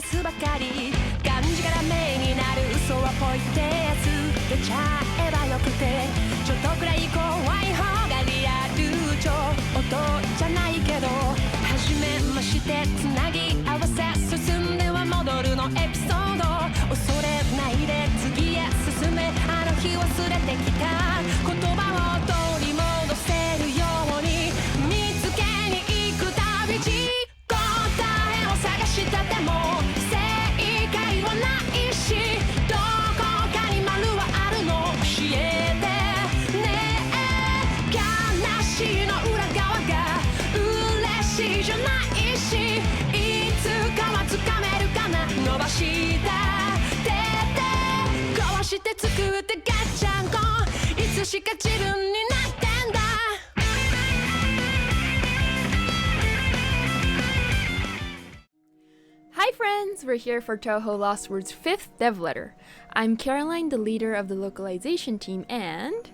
すばかりがんじがらめになる嘘はポイって捨てちゃえばよくてちょっとくらい怖い方がリアルちょっとじゃないけど初めましてつなぎ合わせ進んでは戻るのエピソード恐れないで次へ進めあの日忘れてきた言葉を取り戻せるように見つけに行く旅路答えを探したっても正解はないしどこかに丸はあるの教えてねえ悲しいの裏側が嬉しいじゃないしいつかはつかめるかな伸ばした手でこうして作ってガッチャンコいつしか自分になってんだHi friends, we're here for Touhou LostWord's 5th dev letter. I'm Caroline, the leader of the localization team, and...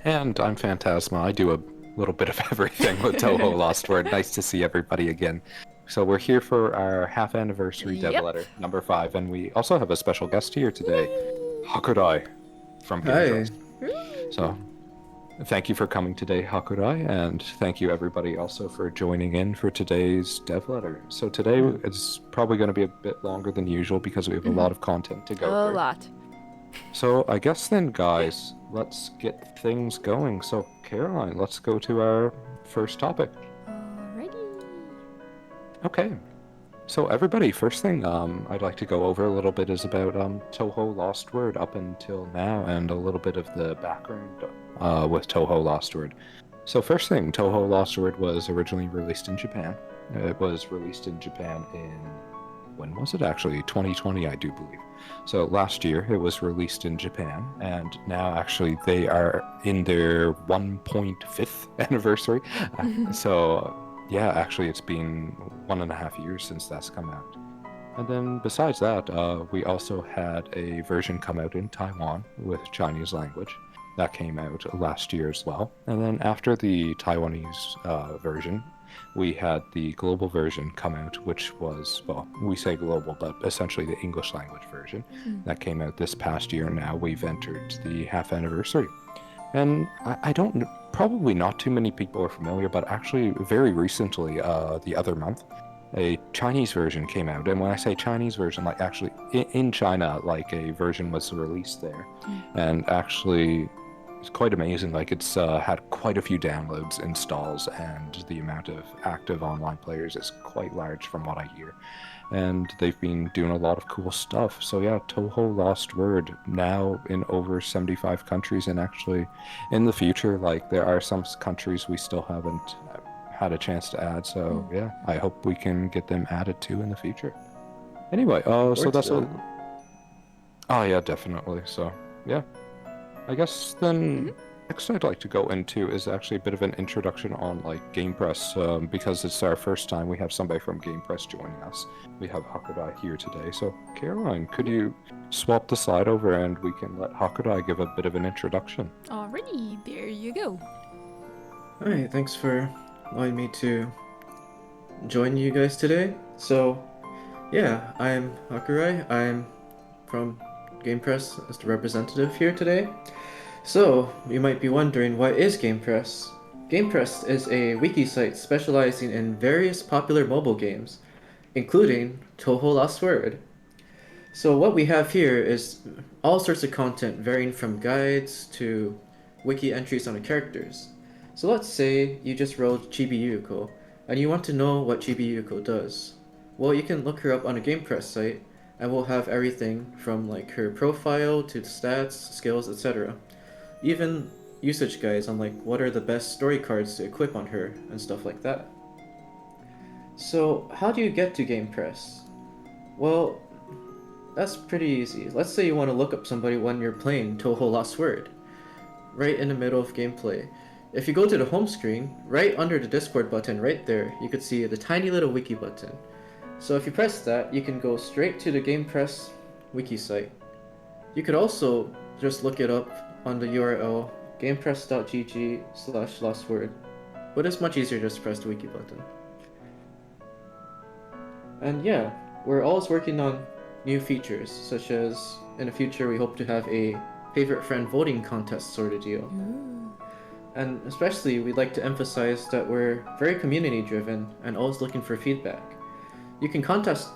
And I'm Phantasma. I do a little bit of everything with Touhou LostWord. Nice to see everybody again. So we're here for our half anniversary dev letter, number 5, and we also have a special guest here today, Hakurai from GamePress. So thank you for coming today, Hakurai, and thank you everybody also for joining in for today's dev letter. So today it's probably going to be a bit longer than usual because we have a lot of content to go through. A lot. So I guess then, guys, let's get things going. So Caroline, let's go to our first topic. Alrighty. Okay. So everybody, first thing I'd like to go over a little bit is about Touhou LostWord up until now and a little bit of the background with Touhou LostWord. So first thing, Touhou LostWord was originally released in Japan. It was released in Japan in, when was it actually? 2020, I do believe. So last year it was released in Japan, and now actually they are in their 1.5th anniversary. So yeah, actually it's been 1.5 years since that's come out. And then besides that, we also had a version come out in Taiwan with Chinese language. That came out last year as well. And then after the Taiwanese version, we had the global version come out, which was, well, we say global, but essentially the English language version. That came out this past year. Now we've entered the half anniversary. And I don't, probably not too many people are familiar, but actually very recently, the other month, a Chinese version came out. And when I say Chinese version, like actually in China, like a version was released there. And actually, it's quite amazing. Like it's had quite a few downloads, installs, and the amount of active online players is quite large from what I hear. And they've been doing a lot of cool stuff. So yeah, Touhou LostWord now in over 75 countries, and actually in the future, like there are some countries we still haven't had a chance to add. So yeah, I hope we can get them added too in the future. Anyway, so that's a... Oh yeah, definitely. So yeah, I guess then next I'd like to go into is actually a bit of an introduction on like GamePress, because it's our first time we have somebody from GamePress joining us. We have Hakurai here today. So Caroline, could you swap the slide over and we can let Hakurai give a bit of an introduction? Alrighty, there you go. Alright, thanks for allowing me to join you guys today. So yeah, I'm Hakurai. I'm from GamePress as the representative here today. So, you might be wondering, what is GamePress? GamePress is a wiki site specializing in various popular mobile games, including Touhou LostWord. So what we have here is all sorts of content varying from guides to wiki entries on the characters. So let's say you just wrote Chibi Yuko, and you want to know what Chibi Yuko does. Well, you can look her up on a GamePress site, and we'll have everything from like her profile to stats, skills, etc. Even usage guides on like what are the best story cards to equip on her and stuff like that. So how do you get to GamePress? Well, that's pretty easy. Let's say you want to look up somebody when you're playing Touhou LostWord, right in the middle of gameplay. If you go to the home screen, right under the Discord button right there, you could see the tiny little wiki button. So if you press that, you can go straight to the GamePress wiki site. You could also just look it up on the URL gamepress.gg/lostword, but it's much easier just to press the wiki button. And yeah, we're always working on new features, such as in the future we hope to have a favorite friend voting contest sort of deal. And especially we'd like to emphasize that we're very community driven and always looking for feedback. You can contact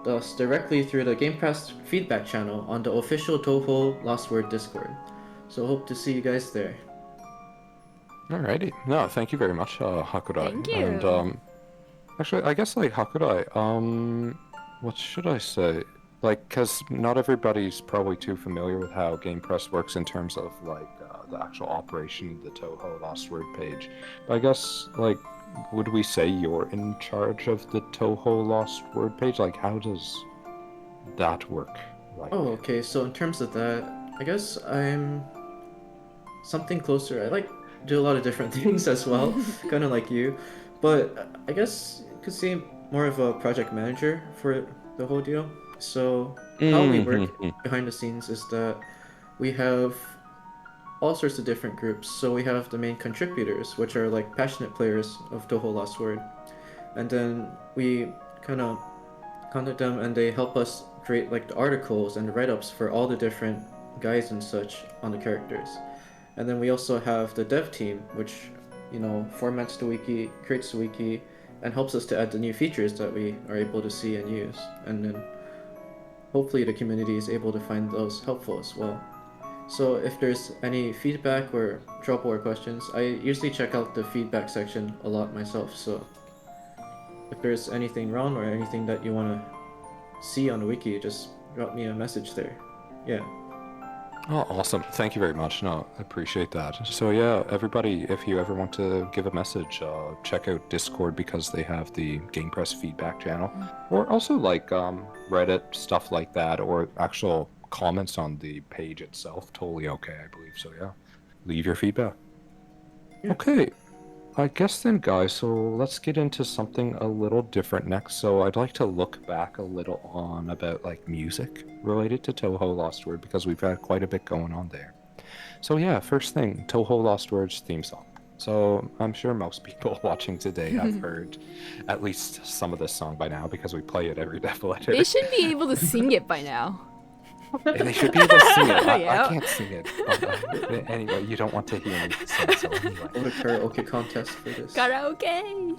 us directly through the GamePress feedback channel on the official Touhou LostWord Discord. So hope to see you guys there. Alrighty. No, thank you very much, Hakurai. Thank you. And actually, I guess like Hakurai, what should I say? Like, cause not everybody's probably too familiar with how GamePress works in terms of like the actual operation of the Touhou LostWord page. But I guess like, would we say you're in charge of the Touhou LostWord page? Like, how does that work? Like, Oh, okay, so in terms of that, I guess I'm something closer. I like do a lot of different things as well, kind of like you. But I guess you could say more of a project manager for the whole deal. So how we work behind the scenes is that we have all sorts of different groups. So we have the main contributors, which are like passionate players of Touhou LostWord, and then we kind of contact them, and they help us create like the articles and the write-ups for all the different guides and such on the characters. And then we also have the dev team, which formats the wiki, creates the wiki, and helps us to add the new features that we are able to see and use. And then hopefully the community is able to find those helpful as well. So if there's any feedback or trouble or questions, I usually check out the feedback section a lot myself. So if there's anything wrong or anything that you want to see on the wiki, just drop me a message there. Yeah. Oh, awesome. Thank you very much. No, I appreciate that. So yeah, everybody, if you ever want to give a message, check out Discord because they have the GamePress feedback channel. Or also like Reddit, stuff like that, or actual comments on the page itself. Totally okay, I believe. So yeah, leave your feedback. Yeah. Okay. I guess then, guys, so let's get into something a little different next. So I'd like to look back a little on about like music related to Touhou LostWord because we've had quite a bit going on there. So yeah, first thing, Touhou LostWord's theme song. So I'm sure most people watching today have heard at least some of this song by now because we play it every Dev Letter. They should be able to sing it by now. They should be able to sing it. I Yep. can't sing it. But, anyway, you don't want to hear me sing, so anyway. What a karaoke contest for this. Karaoke!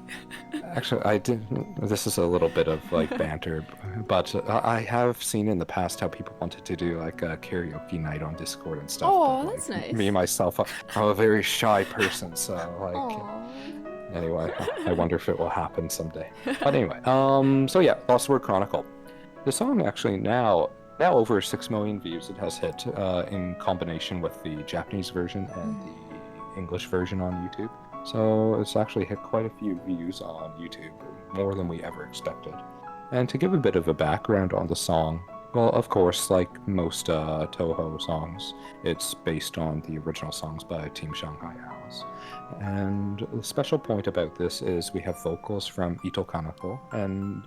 Actually, I did. This is a little bit of like banter, but I have seen in the past how people wanted to do like a karaoke night on Discord and stuff. Oh, but, that's like, nice. Me myself, I'm a very shy person, so like. Aww. Anyway, I wonder if it will happen someday. But anyway, so yeah, LostWord Chronicle. The song actually now over 6 million views it has hit in combination with the Japanese version and the English version on YouTube. So it's actually hit quite a few views on YouTube, more than we ever expected. And to give a bit of a background on the song, well, of course, like most Touhou songs, it's based on the original songs by Team Shanghai Alice. And the special point about this is we have vocals from Ito Kaneko, and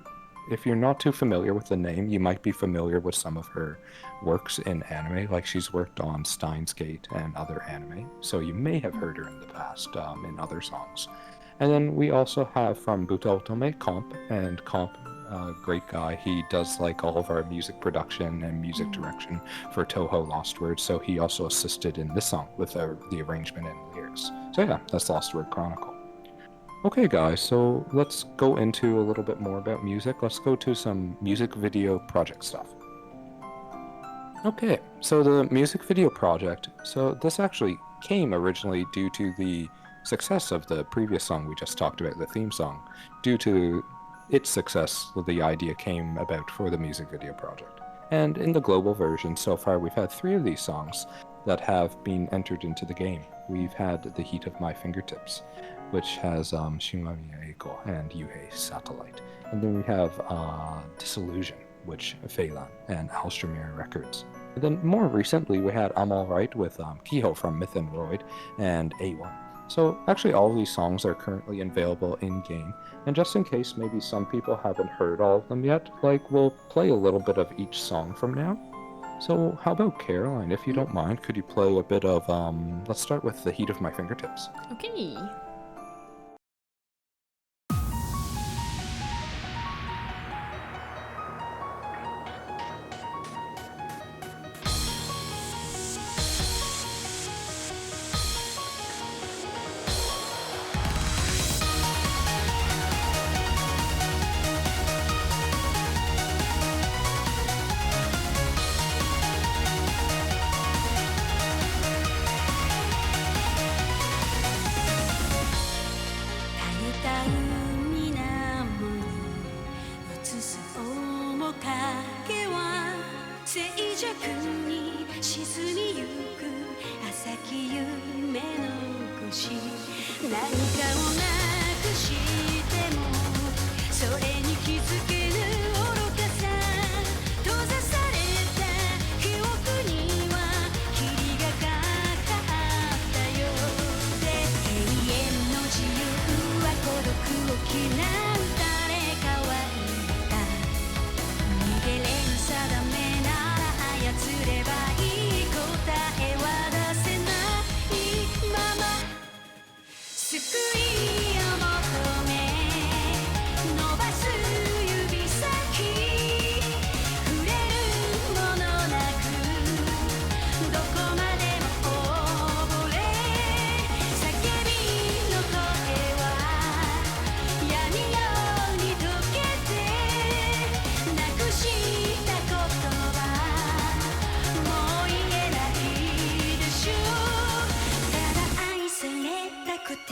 if you're not too familiar with the name, you might be familiar with some of her works in anime, like she's worked on Steins Gate and other anime, so you may have heard her in the past in other songs. And then we also have from Buta Otome, Comp, and Comp, great guy, he does like all of our music production and music direction for Touhou LostWord, so he also assisted in this song with the arrangement and lyrics. So yeah, that's LostWord Chronicle. Okay guys, so let's go into a little bit more about music. Let's go to some music video project stuff. Okay, so the music video project, so this actually came originally due to the success of the previous song we just talked about, the theme song. Due to its success, the idea came about for the music video project. And in the global version, so far we've had 3 of these songs that have been entered into the game. We've had The Heat of My Fingertips, which has Shimamiya Eiko and Yuhei Satellite. And then we have Disillusion, which Phelan and Alstromir Records. And then more recently we had I'm Alright with Kiho from Myth and Roid and A1. So actually all of these songs are currently available in-game, and just in case maybe some people haven't heard all of them yet, like we'll play a little bit of each song from now. So how about Caroline, if you don't mind, could you play a bit of, let's start with The Heat of My Fingertips. Okay. 影は静寂に沈みゆく浅き夢の星何かをなくしてもそれに気づけぬ愚かさ閉ざされた記憶には霧がかかったようで永遠の自由は孤独を嫌う誰かは言った逃げれぬ定めなら操ればいい答えは出せないまま救いを求め伸ばす指先触れるものなくどこまでも溺れ叫びの声は闇夜に溶けてなくした言葉もう言えないでしょうただ愛されたくて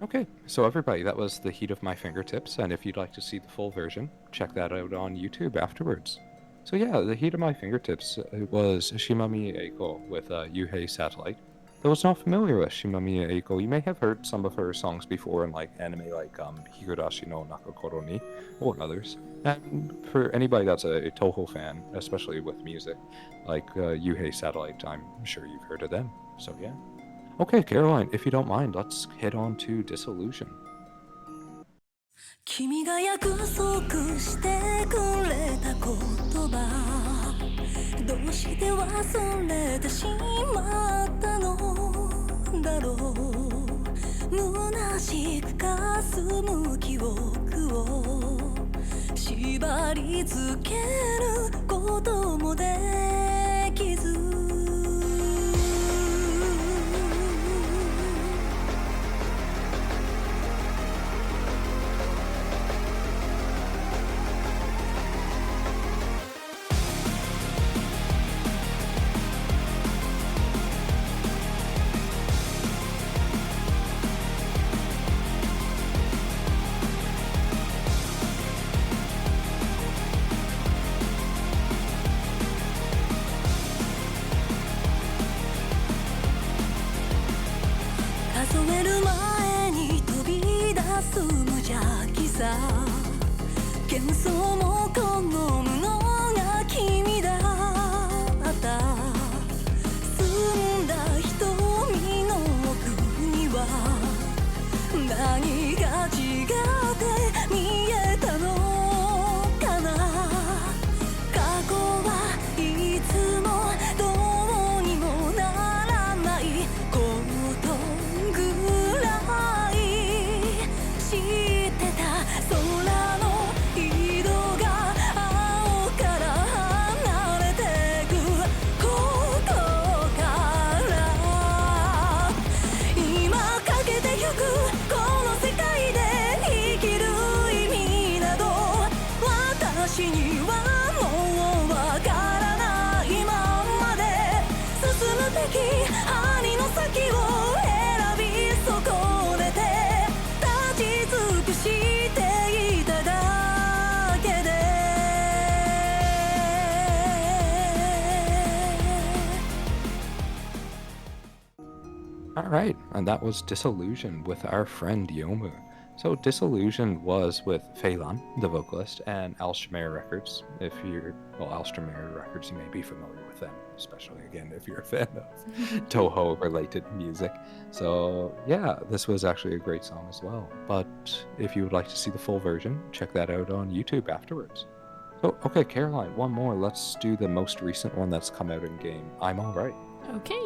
Okay, so everybody, that was The Heat of My Fingertips, and if you'd like to see the full version, check that out on YouTube afterwards. So yeah, The Heat of My Fingertips it was Shimamiya Eiko with Yuhei Satellite. Those not familiar with Shimamiya Eiko, you may have heard some of her songs before in like anime like Higurashi no Nakakoro ni or others. And for anybody that's a Touhou fan, especially with music, like Yuhei Satellite, I'm sure you've heard of them. So yeah. Okay, Caroline, if you don't mind, let's head on to Disillusion. 君が約束してくれた言葉どうして忘れてしまったのだろう虚しく霞む記憶を縛り付けることもできず数える前に飛び出す無邪気さ幻想も好むのが君だった澄んだ瞳の奥には何が違って見えたのかな過去はいつもどうにもならないことぐらい知ってた空の色が青から離れてくことから今かけてゆくこの世界で生きる意味など私にはもうわからないままで進むべき針の先を選び損ねて立ち尽くしていただけで Alright, and that was Disillusion with our friend Yumemey. So Disillusion was with Phelan, the vocalist, and Alstamere Records. If you're, well, Alstamere Records, you may be familiar with them, especially again if you're a fan of Touhou-related music. So yeah, this was actually a great song as well. But if you would like to see the full version, check that out on YouTube afterwards. So, okay, Caroline, one more. Let's do the most recent one that's come out in game. I'm Alright. Okay.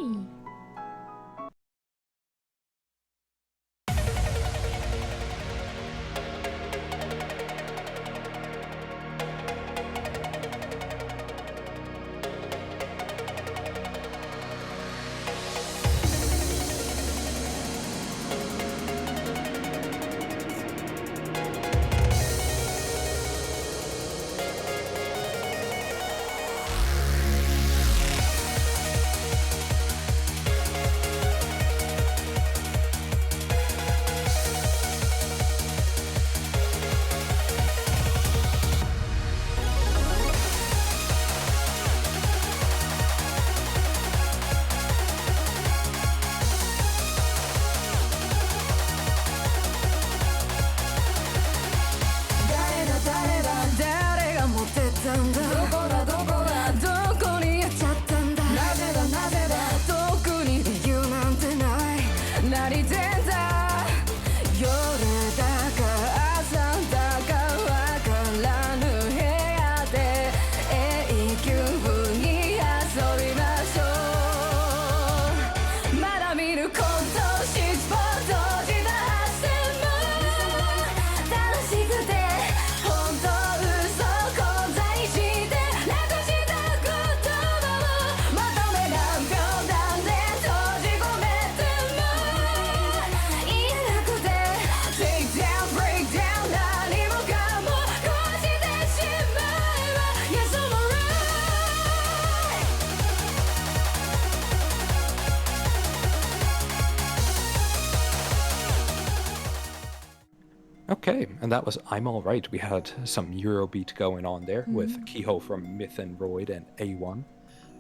Okay, and that was I'm Alright. We had some Eurobeat going on there with Kiho from Myth and Roid and A1.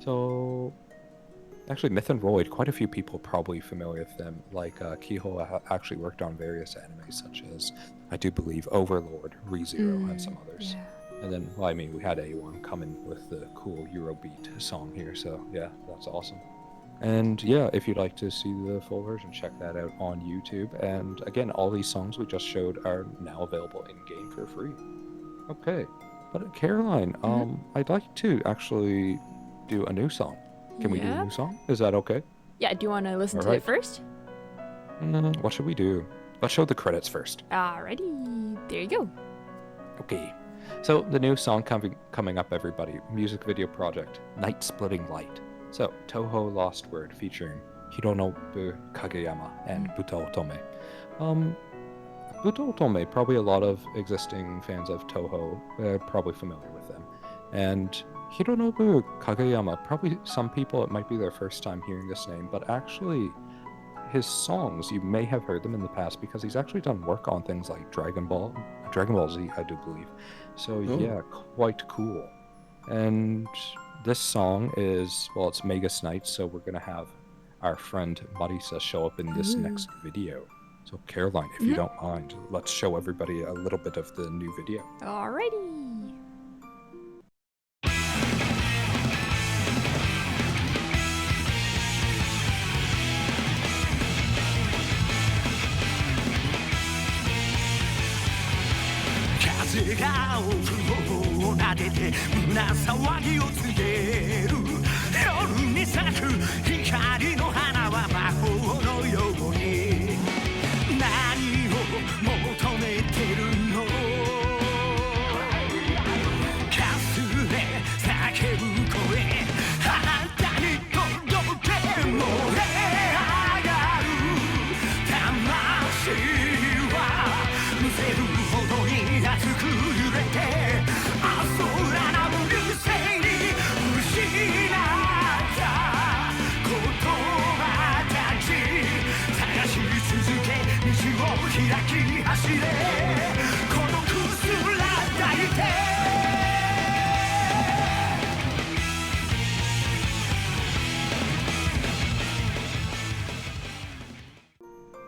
So, actually, Myth and Roid, quite a few people probably familiar with them. Like, Kiho actually worked on various animes, such as, I do believe, Overlord, ReZero, and some others. Yeah. And then, well, I mean, we had A1 come in with the cool Eurobeat song here, so yeah, that's awesome. And yeah, if you'd like to see the full version, check that out on YouTube. And again, all these songs we just showed are now available in-game for free. Okay, but Caroline, I'd like to actually do a new song. Can we do a new song? Is that okay? Yeah, do you want to listen to it first? What should we do? Let's show the credits first. Alrighty, there you go. Okay, so the new song coming up, everybody. Music video project, Night Splitting Light. So, Touhou LostWord featuring Hironobu Kageyama and Buta Otome. Buta Otome, probably a lot of existing fans of Touhou are probably familiar with them. And Hironobu Kageyama, probably some people, it might be their first time hearing this name, but actually his songs, you may have heard them in the past because he's actually done work on things like Dragon Ball Z, I do believe. So yeah, quite cool. And this song is, well, it's Magus Night, so we're going to have our friend Marisa show up in this next video. So Caroline, if you don't mind, let's show everybody a little bit of the new video. Alrighty.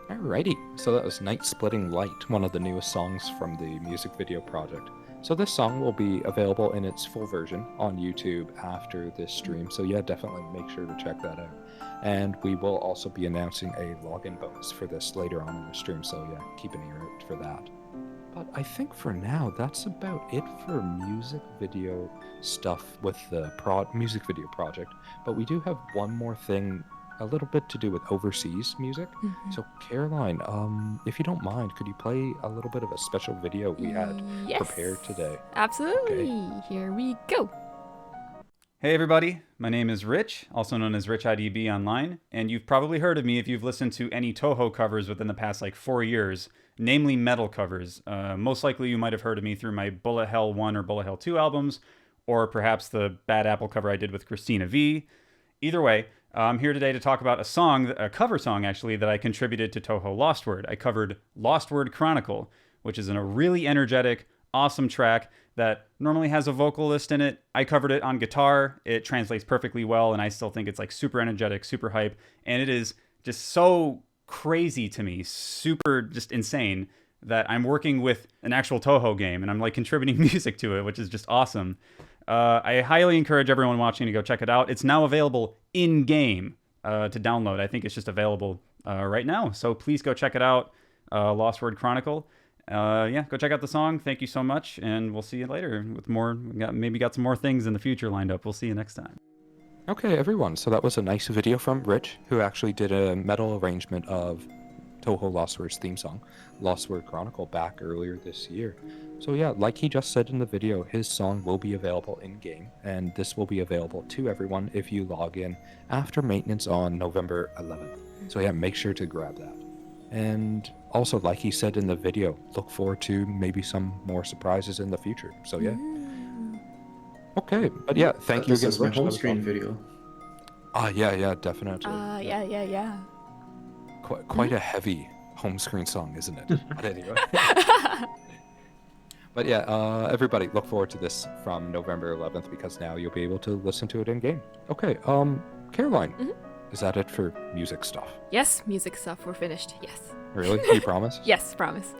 Alrighty, so that was Night Splitting Light, one of the newest songs from the music video project. So this song will be available in its full version on YouTube after this stream, so yeah, definitely make sure to check that out. And we will also be announcing a login bonus for this later on in the stream, so yeah, keep an ear out for that. But I think for now, that's about it for music video stuff with the music video project. But we do have one more thing, a little bit to do with overseas music. So Caroline, if you don't mind, could you play a little bit of a special video we had prepared today? Absolutely. Okay. Here we go. Hey everybody, my name is Rich, also known as RichIDB online, and you've probably heard of me if you've listened to any Touhou covers within the past 4 years, namely metal covers. Most likely you might have heard of me through my Bullet Hell 1 or Bullet Hell 2 albums, or perhaps the Bad Apple cover I did with Christina V. Either way, I'm here today to talk about a cover song actually, that I contributed to Touhou LostWord. I covered LostWord Chronicle, which is a really energetic, awesome track that normally has a vocalist in it. I covered it on guitar. It translates perfectly well, and I still think it's super energetic, super hype, and it is just so crazy to me, super just insane that I'm working with an actual Touhou game, and I'm contributing music to it, which is just awesome. I highly encourage everyone watching to go check it out. It's now available in-game to download. I think it's just available right now, so please go check it out, LostWord Chronicle. Yeah, go check out the song. Thank you so much, and we'll see you later with more. Maybe got some more things in the future lined up. We'll see you next time. Okay, everyone, so that was a nice video from Rich, who actually did a metal arrangement of Touhou LostWord's theme song, LostWord Chronicle, back earlier this year. So yeah, like he just said in the video, his song will be available in-game, and this will be available to everyone if you log in after maintenance on November 11th. So yeah, make sure to grab that. And also, like he said in the video, look forward to maybe some more surprises in the future. So yeah. Okay, but yeah, thank you again. This is my home screen video. Yeah, definitely. Yeah. Quite a heavy home screen song, isn't it? But anyway. But yeah, everybody, look forward to this from November 11th because now you'll be able to listen to it in game. Okay, Caroline, is that it for music stuff? Yes, music stuff. We're finished. Yes. Really? You promise? Yes, promise.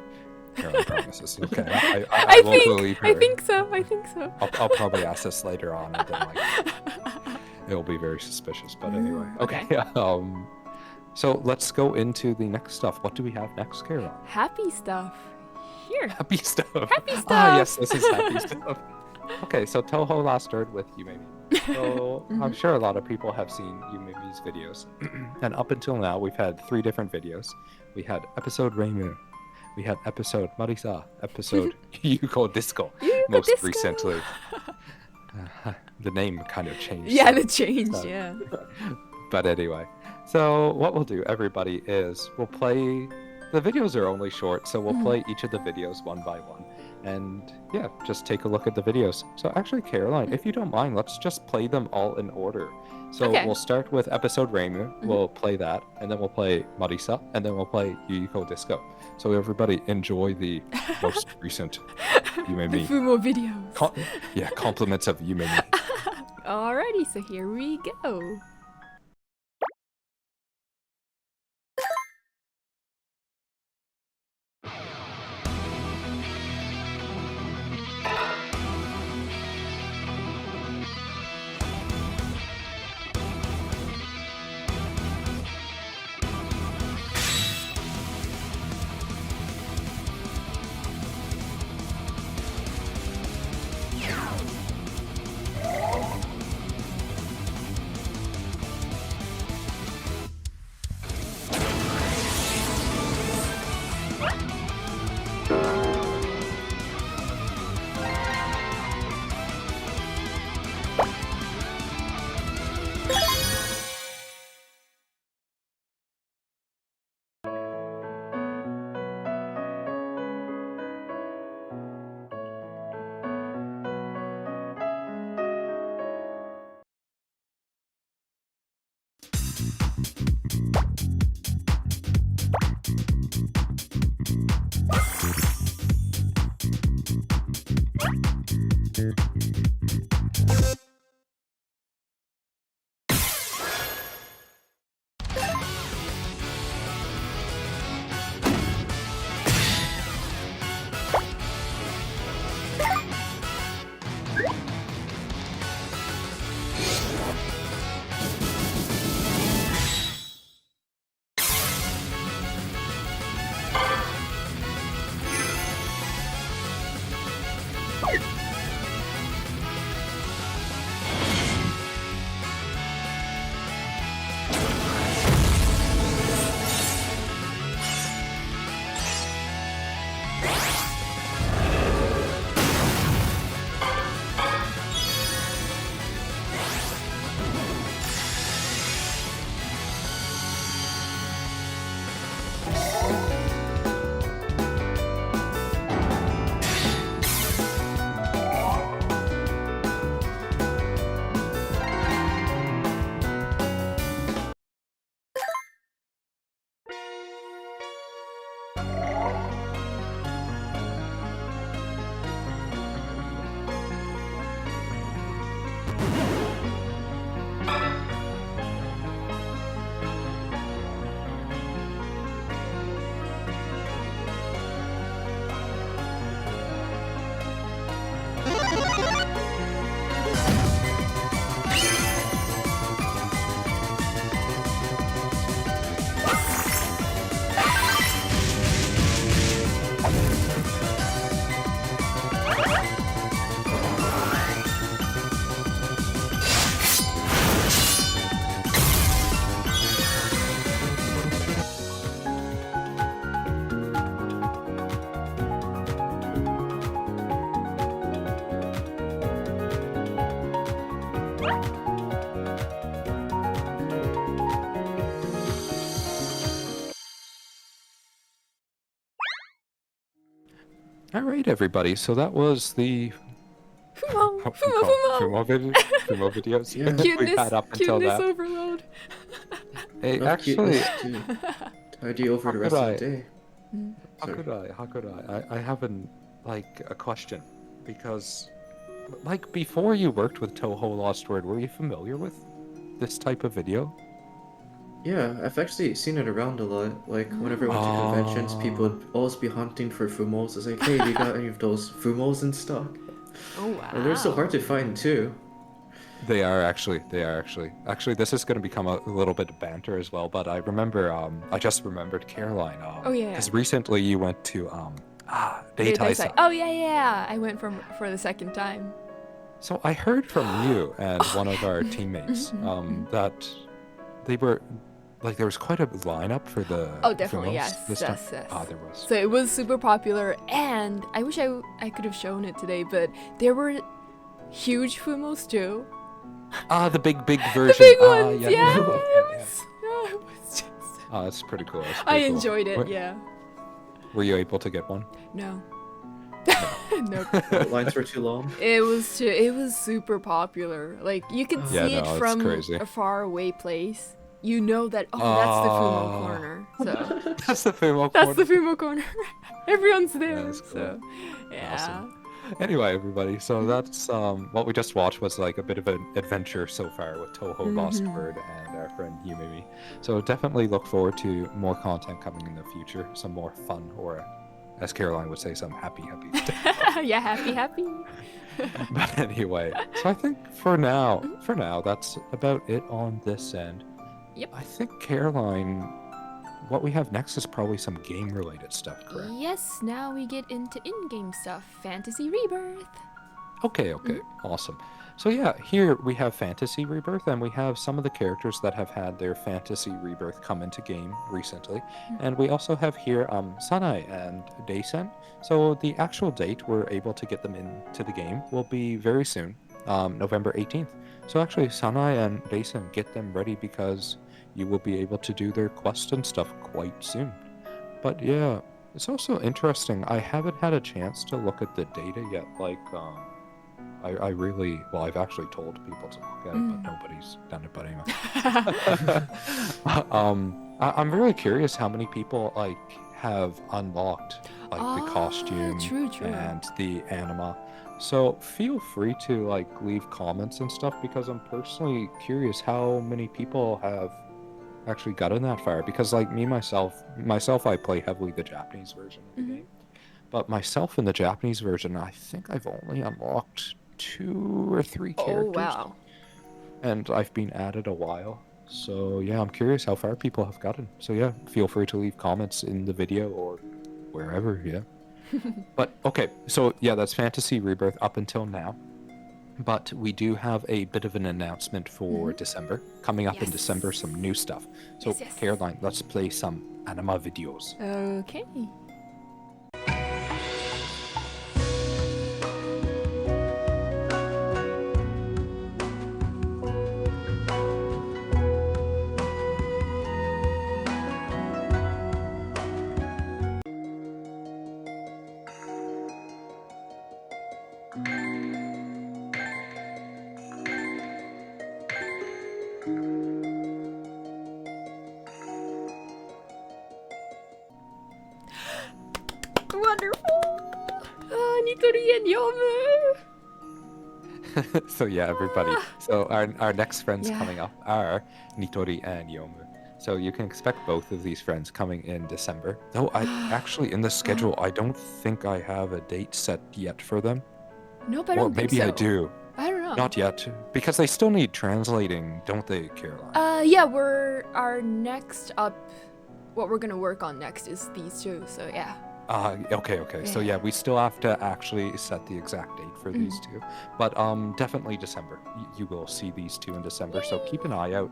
Caroline promises. Okay, I won't believe her. I think so. I'll probably ask this later on, and then it'll be very suspicious. But anyway, okay. So let's go into the next stuff. What do we have next, Caroline? Happy stuff. Here. Happy stuff. Happy stuff. Ah, yes, this is happy stuff. Okay, so Touhou LostWord with Yumemey. So I'm sure a lot of people have seen Yumemey's videos, and up until now, we've had 3 different videos. We had episode Reimu, we had episode Marisa, episode Yuko Disco, most Disco. recently. The name kind of changed. Yeah, so- the change. so- Yeah. But anyway, so what we'll do, everybody, is we'll play. The videos are only short, so we'll play each of the videos one by one. And yeah, just take a look at the videos. So actually, Caroline, if you don't mind, let's just play them all in order. So Okay. we'll start with episode Reimu, we'll play that, and then we'll play Marisa, and then we'll play Yuko Disco. So everybody enjoy the most recent The Yumemey. Fumo videos. Compliments of Yumemey. Alrighty, so here we go. All right, everybody. So that was the Fumo. Fumo videos Yeah. we had up until Cuteness that. overload. Hey, Enough actually, cuteness to How'd you over the rest of the Hakurai. day? Sorry. Hakurai, I have a question, because like before you worked with Touhou LostWord, were you familiar with this type of video? Yeah, I've actually seen it around a lot. Like, whenever I went to conventions, people would always be hunting for fumos. It's like, hey, do you got any of those fumos in stock? Oh wow. And they're so hard to find, too. They are actually. Actually, this is going to become a little bit of banter as well, but I remember, I just remembered Caroline. Oh, yeah. Because recently you went to, Daytime. Oh yeah. I went for the second time. So I heard from you and one of our teammates, that they were, like, there was quite a lineup for the Oh, definitely, Fumos yes, this yes, time. yes. There was. So it was super popular, and I wish I could have shown it today, but there were huge fumos too. The big version. The big ones, yeah. yeah. Yeah. It was just. It's pretty cool. I enjoyed it. Yeah. Were you able to get one? No. Nope. The lines were too long. It was super popular. Like you could see it it's from crazy. a far away place. You know that that's the Fumo corner. So That's the Fumo that's corner. the Fumo corner. Everyone's there. That's cool. So yeah. Awesome. Anyway, everybody, so that's what we just watched was like a bit of an adventure so far with Touhou LostWord and our friend Yumemey. So definitely look forward to more content coming in the future, some more fun, or as Caroline would say, some happy stuff. Yeah, happy. But anyway, so I think for now, that's about it on this end. Yep. I think Caroline, what we have next is probably some game-related stuff, correct? Yes, now we get into in-game stuff. Fantasy Rebirth. Okay, awesome. So yeah, here we have Fantasy Rebirth, and we have some of the characters that have had their Fantasy Rebirth come into game recently. And we also have here Sanai and Daisen. So the actual date we're able to get them into the game will be very soon, November 18th. So actually, Sanai and Daisen, get them ready because you will be able to do their quest and stuff quite soon. But yeah, it's also interesting. I haven't had a chance to look at the data yet. Like, I really, well, I've actually told people to look at it, but nobody's done it. But anyway, I'm really curious how many people like have unlocked like the costume true. and the anima. So feel free to like leave comments and stuff because I'm personally curious how many people have actually gotten that far. Because like myself, I play heavily the Japanese version of the game. But myself in the Japanese version, I think I've only unlocked 2 or 3 characters. Oh wow. And I've been at it a while. So yeah, I'm curious how far people have gotten. So yeah, feel free to leave comments in the video or wherever, yeah. But okay, so yeah, that's Fantasy Rebirth up until now. But we do have a bit of an announcement for December. Coming up in December, some new stuff. So Yes. Caroline, let's play some anima videos. Okay. Wonderful. Nitori and Yomu. So yeah, everybody. So our next friends coming up are Nitori and Yomu. So you can expect both of these friends coming in December. Though I actually in the schedule I don't think I have a date set yet for them. Nope, I Or don't think maybe so. I do. I don't know. Not yet. Because they still need translating, don't they, Caroline? Yeah, our next up, what we're gonna work on next is these two. So yeah. Okay. So yeah, we still have to actually set the exact date for these two. But definitely December. You will see these two in December. So keep an eye out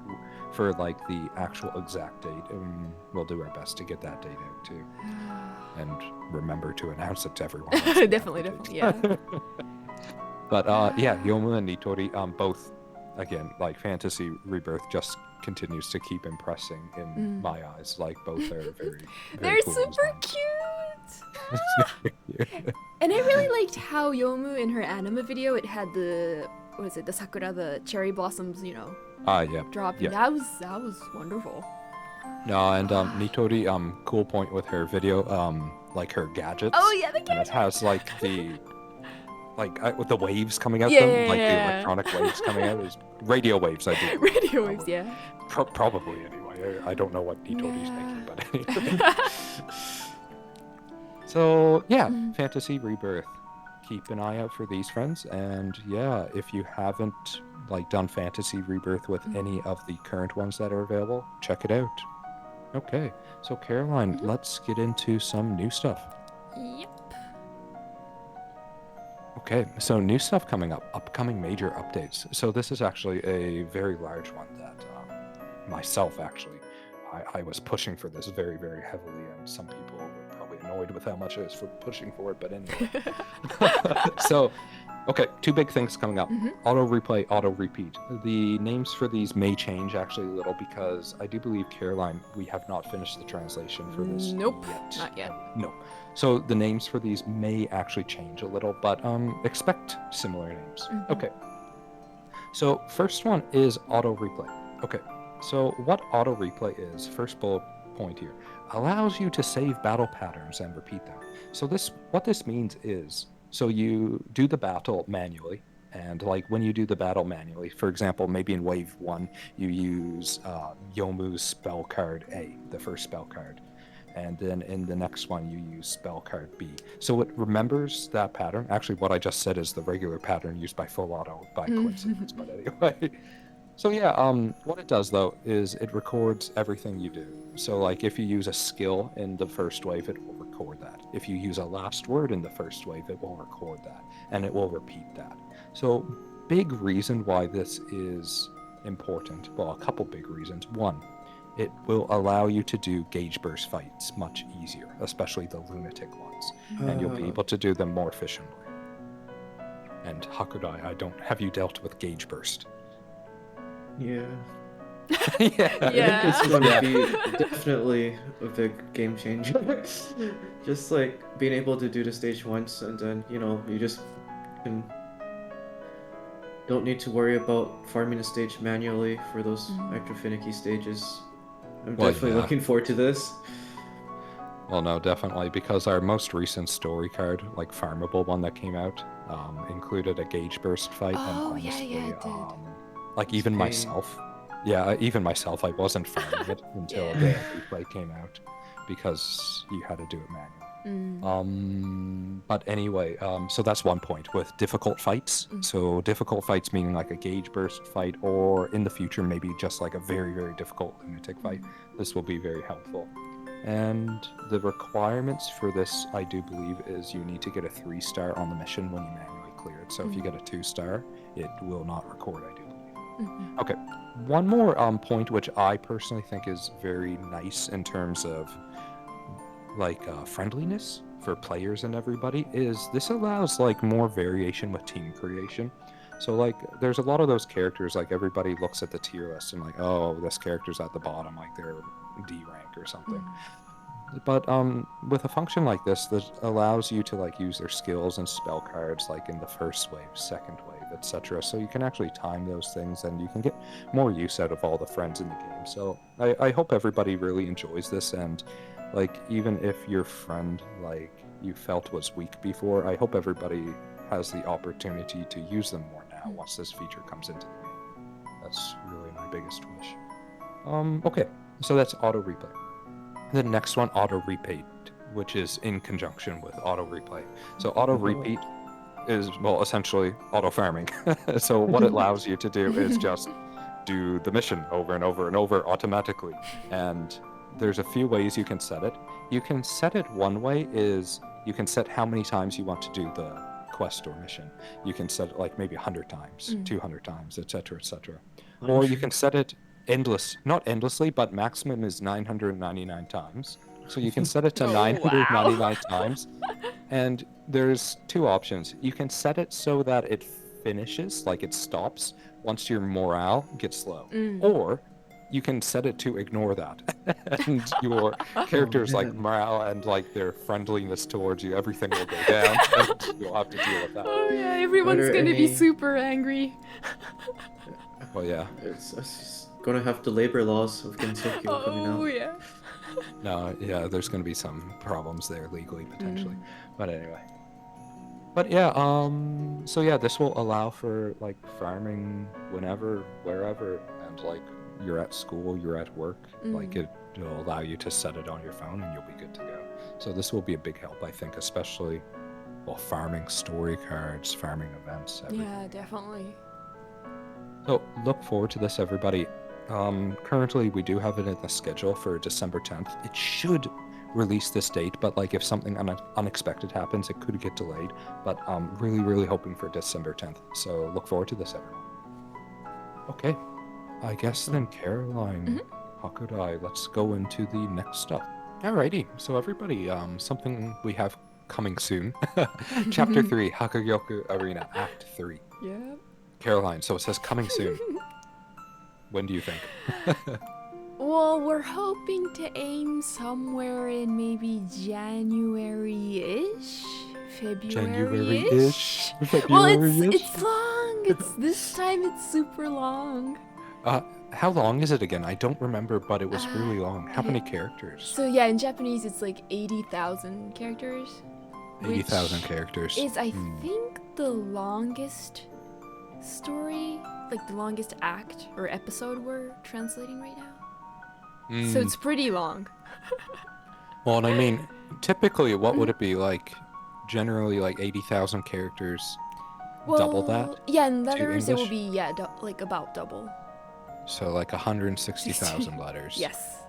for like the actual exact date. And we'll do our best to get that date out too. And remember to announce it to everyone. Definitely, yeah. But yeah, Yomu and Nitori, both, again, like Fantasy Rebirth just continues to keep impressing in my eyes. Like both are very They're cool super designs. cute. And I really liked how Yomu in her anime video, it had the sakura, the cherry blossoms, Yeah. dropping. Yeah. That was wonderful. No, and Nitori, cool point with her video, like her gadgets. Oh yeah, the And gadget. it has like with the waves coming out Yeah, them, like the yeah. electronic waves coming out. Is radio waves, I do. Radio waves, yeah. Probably anyway. I don't know what Nitori's Yeah. making, but anyway. So yeah, Fantasy Rebirth. Keep an eye out for these, friends, and yeah, if you haven't like done Fantasy Rebirth with any of the current ones that are available, check it out. Okay, so Caroline, let's get into some new stuff. Yep. Okay, so new stuff coming up, upcoming major updates. So this is actually a very large one that myself actually, I was pushing for this very, very heavily, and some people were probably annoyed with how much I was pushing for it, but anyway. So, okay, two big things coming up. Auto replay, auto repeat. The names for these may change actually a little because I do believe, Caroline, we have not finished the translation for this Nope, yet. not yet. No. So the names for these may actually change a little, but expect similar names. Okay. So first one is auto replay. Okay. So what auto replay is, first bullet point here, allows you to save battle patterns and repeat them. So what this means is, so you do the battle manually, and like when you do the battle manually, for example, maybe in wave 1, you use Yomu's spell card A, the first spell card. And then in the next one, you use spell card B. So it remembers that pattern. Actually, what I just said is the regular pattern used by full auto by coincidence, but anyway. So yeah, what it does though is it records everything you do. So like if you use a skill in the first wave, it will record that. If you use a last word in the first wave, it will record that, and it will repeat that. So big reason why this is important. Well, a couple big reasons. One, it will allow you to do gauge burst fights much easier, especially the lunatic ones, and you'll be able to do them more efficiently. And Hakurai, have you dealt with gauge burst? Yeah. Yeah. I think it's gonna be definitely a big game changer. Just like being able to do the stage once, and then you just don't need to worry about farming a stage manually for those extra finicky stages. I'm definitely looking forward to this. Well, no, definitely, because our most recent story card, like farmable one that came out, included a gauge burst fight. And honestly, it did. like even myself, I wasn't farming it until the replay came out, because you had to do it manually. But anyway, so that's one point with difficult fights. So difficult fights meaning like a gauge burst fight, or in the future maybe just like a very, very difficult lunatic fight. This will be very helpful. And the requirements for this, I do believe, is you need to get a 3-star on the mission when you manually clear it. So if you get a 2-star, it will not record, I do believe. Okay, one more point which I personally think is very nice in terms of like friendliness for players and everybody, is this allows like more variation with team creation. So like there's a lot of those characters, like everybody looks at the tier list and like, oh, this character's at the bottom, like they're D rank or something. But with a function like this that allows you to like use their skills and spell cards like in the first wave, second wave, etc. So you can actually time those things, and you can get more use out of all the friends in the game. So I hope everybody really enjoys this, and like even if your friend like you felt was weak before, I hope everybody has the opportunity to use them more now once this feature comes into the game. That's really my biggest wish. Okay, so that's auto replay. The next one, auto repeat, which is in conjunction with auto replay. So auto repeat is, well, essentially auto farming. So what it allows you to do is just do the mission over and over and over automatically. And there's a few ways you can set it. You can set it one way is you can set how many times you want to do the quest or mission. You can set it like maybe 100 times, 200 times, etc., etc. Or you can set it not endlessly, but maximum is 999 times. So you can set it to 999 times. And there's two options. You can set it so that it finishes, like it stops, once your morale gets low. Or you can set it to ignore that. And your character's like morale and like their friendliness towards you, everything will go down, and you'll have to deal with that. Oh yeah, everyone's gonna be super angry. Well, yeah. gonna have the labor laws of Gensokyo coming out. Oh yeah. No, yeah, there's going to be some problems there legally, potentially. But anyway. But yeah, so yeah, this will allow for, like, farming whenever, wherever, and, like, you're at school, you're at work, like, it'll allow you to set it on your phone and you'll be good to go. So this will be a big help, I think, especially, well, farming story cards, farming events, everything. Yeah, definitely. So look forward to this, everybody. Currently, we do have it in the schedule for December 10th. It should release this date, but like if something unexpected happens, it could get delayed. But really hoping for December 10th. So look forward to this, everyone. Okay, I guess then Caroline, Hakurai, let's go into the next stuff. Alrighty, so everybody, something we have coming soon. Chapter 3, Hakugyoku Arena, Act 3. Yeah. Caroline, so it says coming soon. When do you think? Well, we're hoping to aim somewhere in maybe January-ish? February-ish? Well, it's long. This time it's super long. How long is it again? I don't remember, but it was really long. How many characters? So yeah, in Japanese it's like 80,000 characters. 80,000 characters. Is, I think, the longest story, like the longest act or episode we're translating right now. So it's pretty long. Well, and I mean, typically, what would it be like? Generally, like 80,000 characters, double that? Yeah, in letters it will English? be, like about double. So like 160,000 letters. Yes.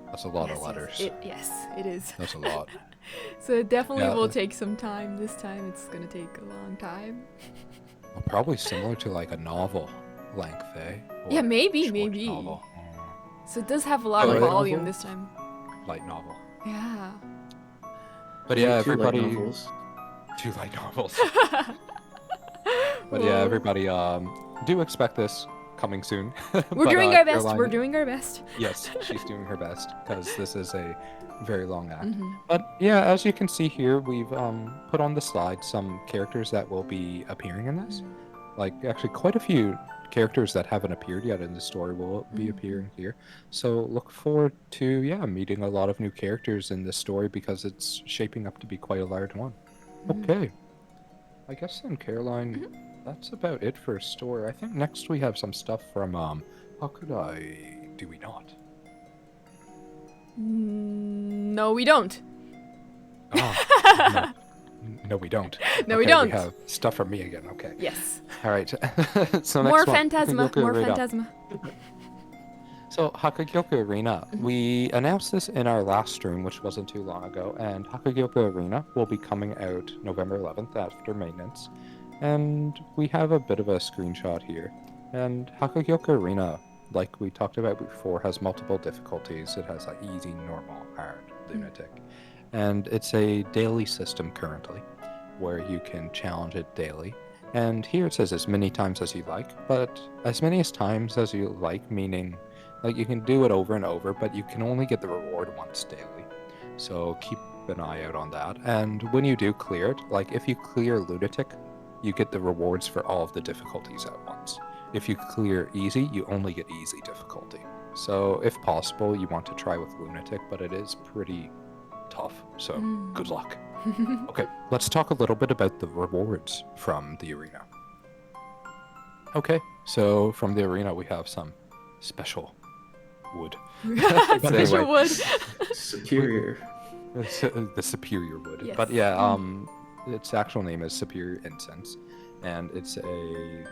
That's a lot of letters. Yes, it is. That's a lot. So it definitely Yeah, will take some time. This time it's gonna take a long time. Well, probably similar to like a novel length, eh? Or Yeah, maybe, short maybe. Novel. So it does have a lot of light volume novel? this time. Light novel. Yeah. But yeah, Two light everybody. novels. 2 light novels. But yeah, everybody, do expect this coming soon. We're But, doing our best. Caroline- We're doing our best. Yes, she's doing her best because this is a very long act. But yeah, as you can see here, we've put on the slide some characters that will be appearing in this. Like, actually, quite a few characters that haven't appeared yet in the story will be appearing here. So look forward to, yeah, meeting a lot of new characters in this story because it's shaping up to be quite a large one. Okay. I guess then, Caroline, that's about it for a story. I think next we have some stuff from Hakurai, do we not? No, we don't. Oh, no, we don't. No, we Okay, don't. We have stuff from me again. Okay. Yes. All right. So More next one, Phantasma. Hakugyoku More Arena. Phantasma. So Hakugyoku Arena, we announced this in our last stream, which wasn't too long ago, and Hakugyoku Arena will be coming out November 11th after maintenance. And we have a bit of a screenshot here. And Hakugyoku Arena, like we talked about before, has multiple difficulties. It has like easy, normal, hard, lunatic. And it's a daily system currently, where you can challenge it daily. And here it says as many times as you like, but as many as times as you like, meaning like you can do it over and over, but you can only get the reward once daily. So keep an eye out on that. And when you do clear it, like if you clear lunatic, you get the rewards for all of the difficulties at once. If you clear easy, you only get easy difficulty. So if possible, you want to try with lunatic, but it is pretty tough. So good luck. Okay, let's talk a little bit about the rewards from the arena. Okay, so from the arena we have some special wood. But Special anyway, wood. Superior. the superior wood. Yes. But yeah, its actual name is Superior Incense, and it's a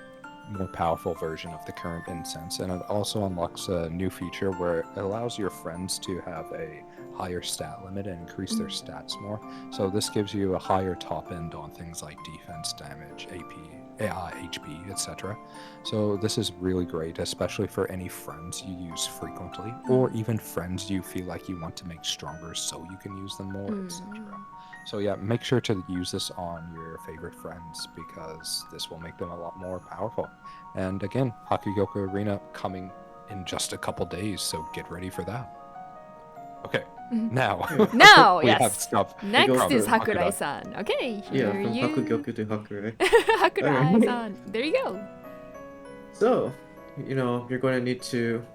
more powerful version of the current incense, and it also unlocks a new feature where it allows your friends to have a higher stat limit and increase their stats more. So this gives you a higher top end on things like defense, damage, AP, HP, etc. So this is really great, especially for any friends you use frequently, or even friends you feel like you want to make stronger so you can use them more, etc. So yeah, make sure to use this on your favorite friends because this will make them a lot more powerful. And again, Hakugyoku Arena coming in just a couple days, so get ready for that. Okay, now Now, we have yes. stuff. Next from is Hakurai. Hakurai-san. Okay, Yeah, here from you. Hakugyoku to Hakurai. Hakurai-san. There you go. So, you're going to need to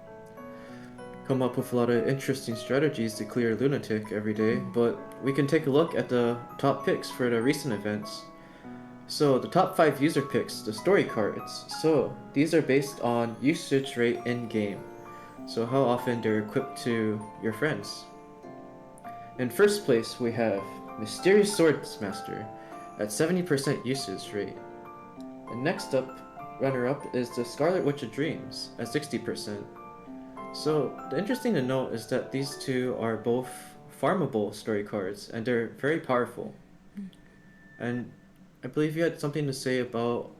come up with a lot of interesting strategies to clear Lunatic every day, but we can take a look at the top picks for the recent events. So the top 5 user picks, the story cards. So these are based on usage rate in-game. So how often they're equipped to your friends. In first place, we have Mysterious Swordsmaster at 70% usage rate. And next up, runner-up, is the Scarlet Witch of Dreams at 60%. So the interesting to note is that these two are both farmable story cards, and they're very powerful. And I believe you had something to say about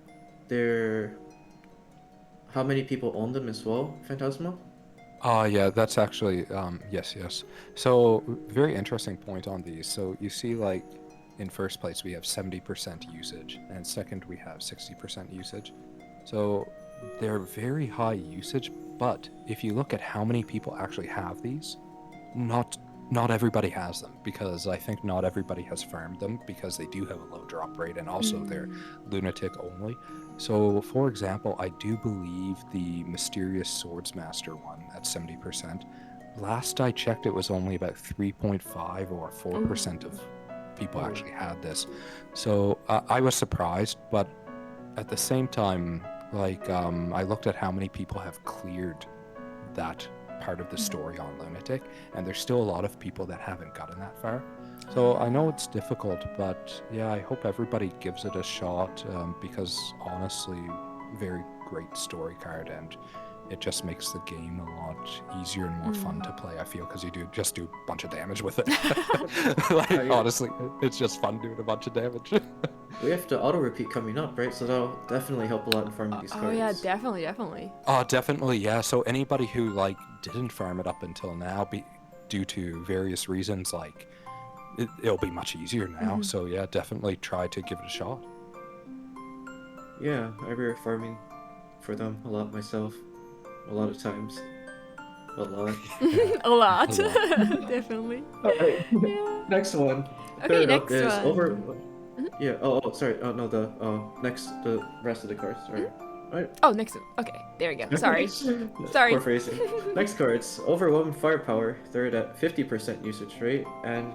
how many people own them as well, Phantasma? Yeah, that's actually, yes. So, very interesting point on these. So, you see, like, in first place, we have 70% usage, and second, we have 60% usage. So, they're very high usage, but if you look at how many people actually have these, not everybody has them, because I think not everybody has farmed them, because they do have a low drop rate, and also they're lunatic only. So, for example, I do believe the Mysterious Swordsmaster one at 70%. Last I checked, it was only about 3.5 or 4% of people actually had this. So I was surprised, but at the same time, like, I looked at how many people have cleared that part of the story on Lunatic, and there's still a lot of people that haven't gotten that far. So I know it's difficult, but yeah, I hope everybody gives it a shot, because honestly, very great story card, and it just makes the game a lot easier and more fun to play, I feel, because you do a bunch of damage with it. Like, honestly, it's just fun doing a bunch of damage. We have the auto repeat coming up, right? So that'll definitely help a lot in farming these cards. Oh yeah, definitely. Oh, definitely, yeah. So anybody who, like, didn't farm it up until now, due to various reasons, like, it'll be much easier now. So yeah, definitely try to give it a shot. Yeah, I remember farming for them a lot myself. A lot of times. A lot. A lot. Definitely. Alright. Yeah. Next one. Okay, Third up next is one. Yeah. Sorry. Oh no. The rest of the cards. Sorry. Alright. Oh, next one. Okay, there we go. Sorry. Poor phrasing. Next cards. Overwhelming Firepower, third at 50% usage rate, and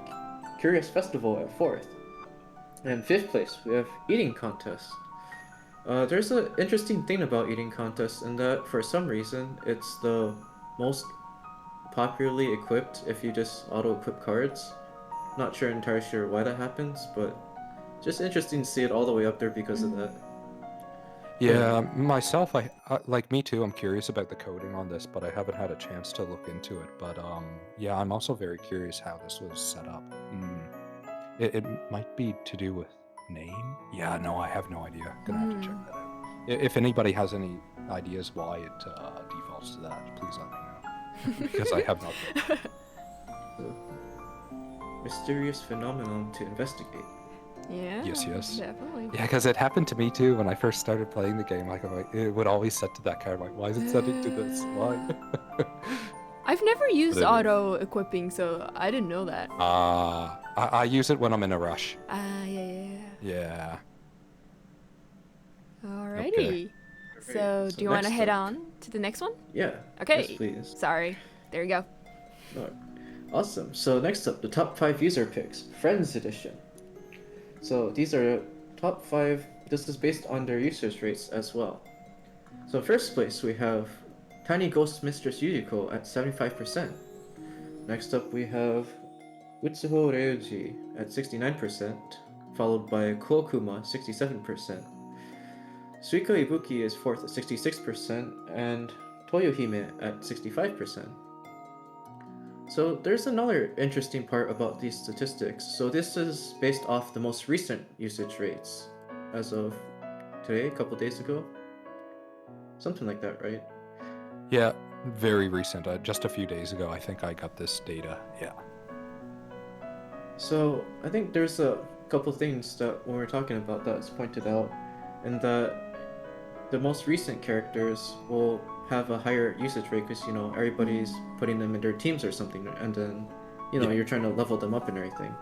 Curious Festival at 4th. And 5th place, we have Eating Contest. There's an interesting thing about Eating Contest in that, for some reason, it's the most popularly equipped if you just auto-equip cards. Not entirely sure why that happens, but just interesting to see it all the way up there because of that. Yeah, myself, I like, me too. I'm curious about the coding on this, but I haven't had a chance to look into it. But yeah, I'm also very curious how this was set up. It might be to do with name. Yeah, no, I have no idea. Gonna have to check that out. If anybody has any ideas why it defaults to that, please let me know, because I have not. Mysterious phenomenon to investigate. Yeah. Yes. Definitely. Yeah, because it happened to me too when I first started playing the game. Like, it would always set to that card. Like, why is it setting to this? Why? I've never used auto equipping, so I didn't know that. I use it when I'm in a rush. Yeah. Alrighty. Okay. So, do you want to head on to the next one? Yeah. Okay. Yes, please. Sorry. There you go. Alright. Awesome. So next up, the top 5 user picks, Friends Edition. So these are top 5. This is based on their usage rates as well. So first place we have Tiny Ghost Mistress Yuriko at 75%. Next up we have Utsuho Reuji at 69%, followed by Kuokuma 67%. Suiko Ibuki is 4th at 66%, and Toyohime at 65%. So there's another interesting part about these statistics. So this is based off the most recent usage rates as of today, a couple days ago. Something like that, right? Yeah, very recent. Just a few days ago, I think I got this data. Yeah. So I think there's a couple things that when we're talking about that's pointed out, and that the most recent characters will have a higher usage rate because, everybody's putting them in their teams or something, and then, you're trying to level them up and everything.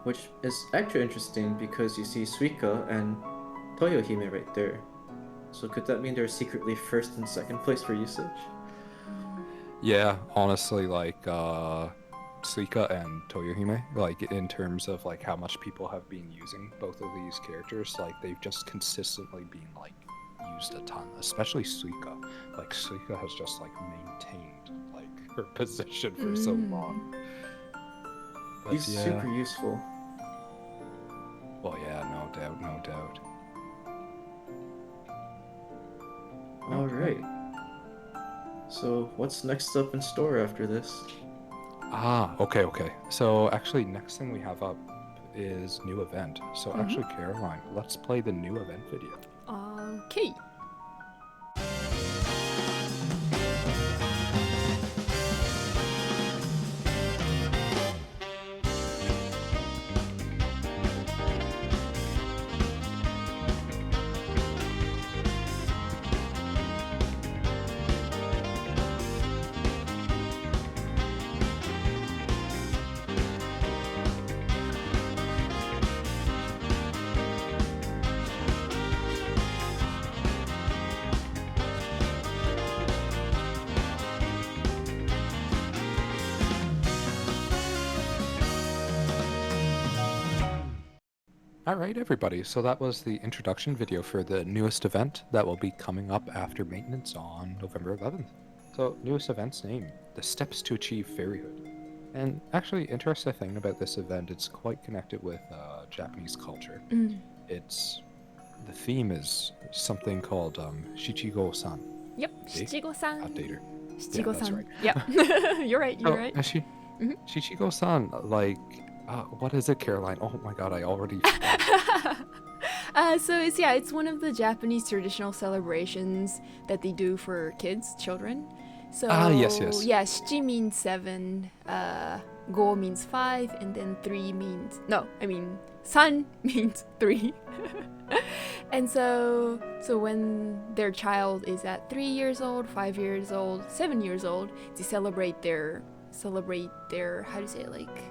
Which is actually interesting because you see Suika and Toyohime right there. So could that mean they're secretly first and second place for usage? Yeah, honestly, like Suika and Toyohime, like in terms of like how much people have been using both of these characters, like they've just consistently been like used a ton, especially Suika. Like Suika has just like maintained like her position for so long. But, He's super useful. Well, yeah, no doubt, no doubt. Alright. So, what's next up in store after this? Okay. So, actually, next thing we have up is new event. So, actually, Caroline, let's play the new event video. Okay. Alright, everybody, so that was the introduction video for the newest event that will be coming up after maintenance on November 11th. So, newest event's name, The Steps to Achieve Fairyhood. And actually, interesting thing about this event, it's quite connected with Japanese culture. The theme is something called Shichigo-san. Yep. See? Shichigo-san. Updater. Shichigo-san. Yeah, Yep. You're right. You're right. Shichigo-san, like, what is it, Caroline? Oh my god, I already... So it's one of the Japanese traditional celebrations that they do for kids, children. So yes. Yeah, shichi means 7, go means 5, and then 3 means san means 3. And so when their child is at 3 years old, 5 years old, 7 years old, they celebrate their how to say it, like,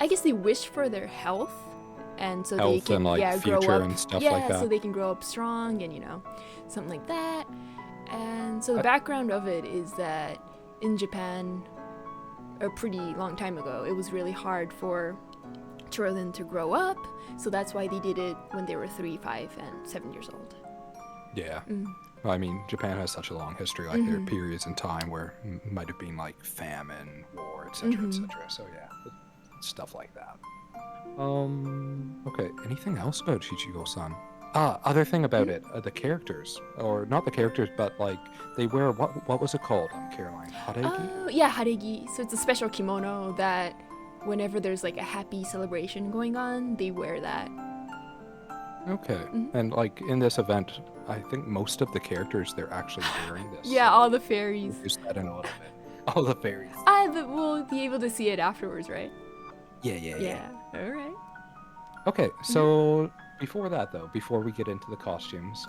I guess they wish for their health, and so Health they can and, like, grow future up and stuff like that. so they can grow up strong and something like that. And so the background of it is that in Japan, a pretty long time ago, it was really hard for children to grow up, so that's why they did it when they were 3, 5, and 7 years old. Yeah. Well, I mean, Japan has such a long history. Like, there are periods in time where it might have been, like, famine, war, etc., etc. So, yeah, stuff like that. Okay, anything else about Shichigo-san? Other thing about it, the characters. Or, not the characters, but, like, they wear, what was it called, Caroline? Haregi? Oh, yeah, haregi. So it's a special kimono that whenever there's, like, a happy celebration going on, they wear that. Okay. And, like, in this event, I think most of the characters, they're actually wearing this. Yeah, all the fairies. We'll use that in a little bit. All the fairies. But we'll be able to see it afterwards, right? Yeah. All right. Okay, so before that, though, before we get into the costumes,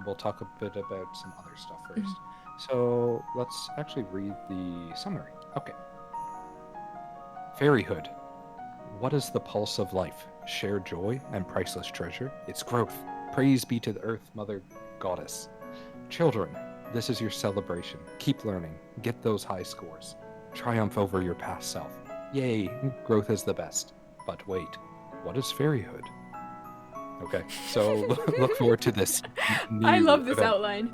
we'll talk a bit about some other stuff first. So let's actually read the summary. Okay. Fairyhood. What is the pulse of life? Shared joy and priceless treasure? Its growth. Praise be to the Earth Mother Goddess. Children, this is your celebration. Keep learning. Get those high scores. Triumph over your past self. Yay, growth is the best. But wait, what is Fairyhood? Okay, so look forward to this. I love this outline.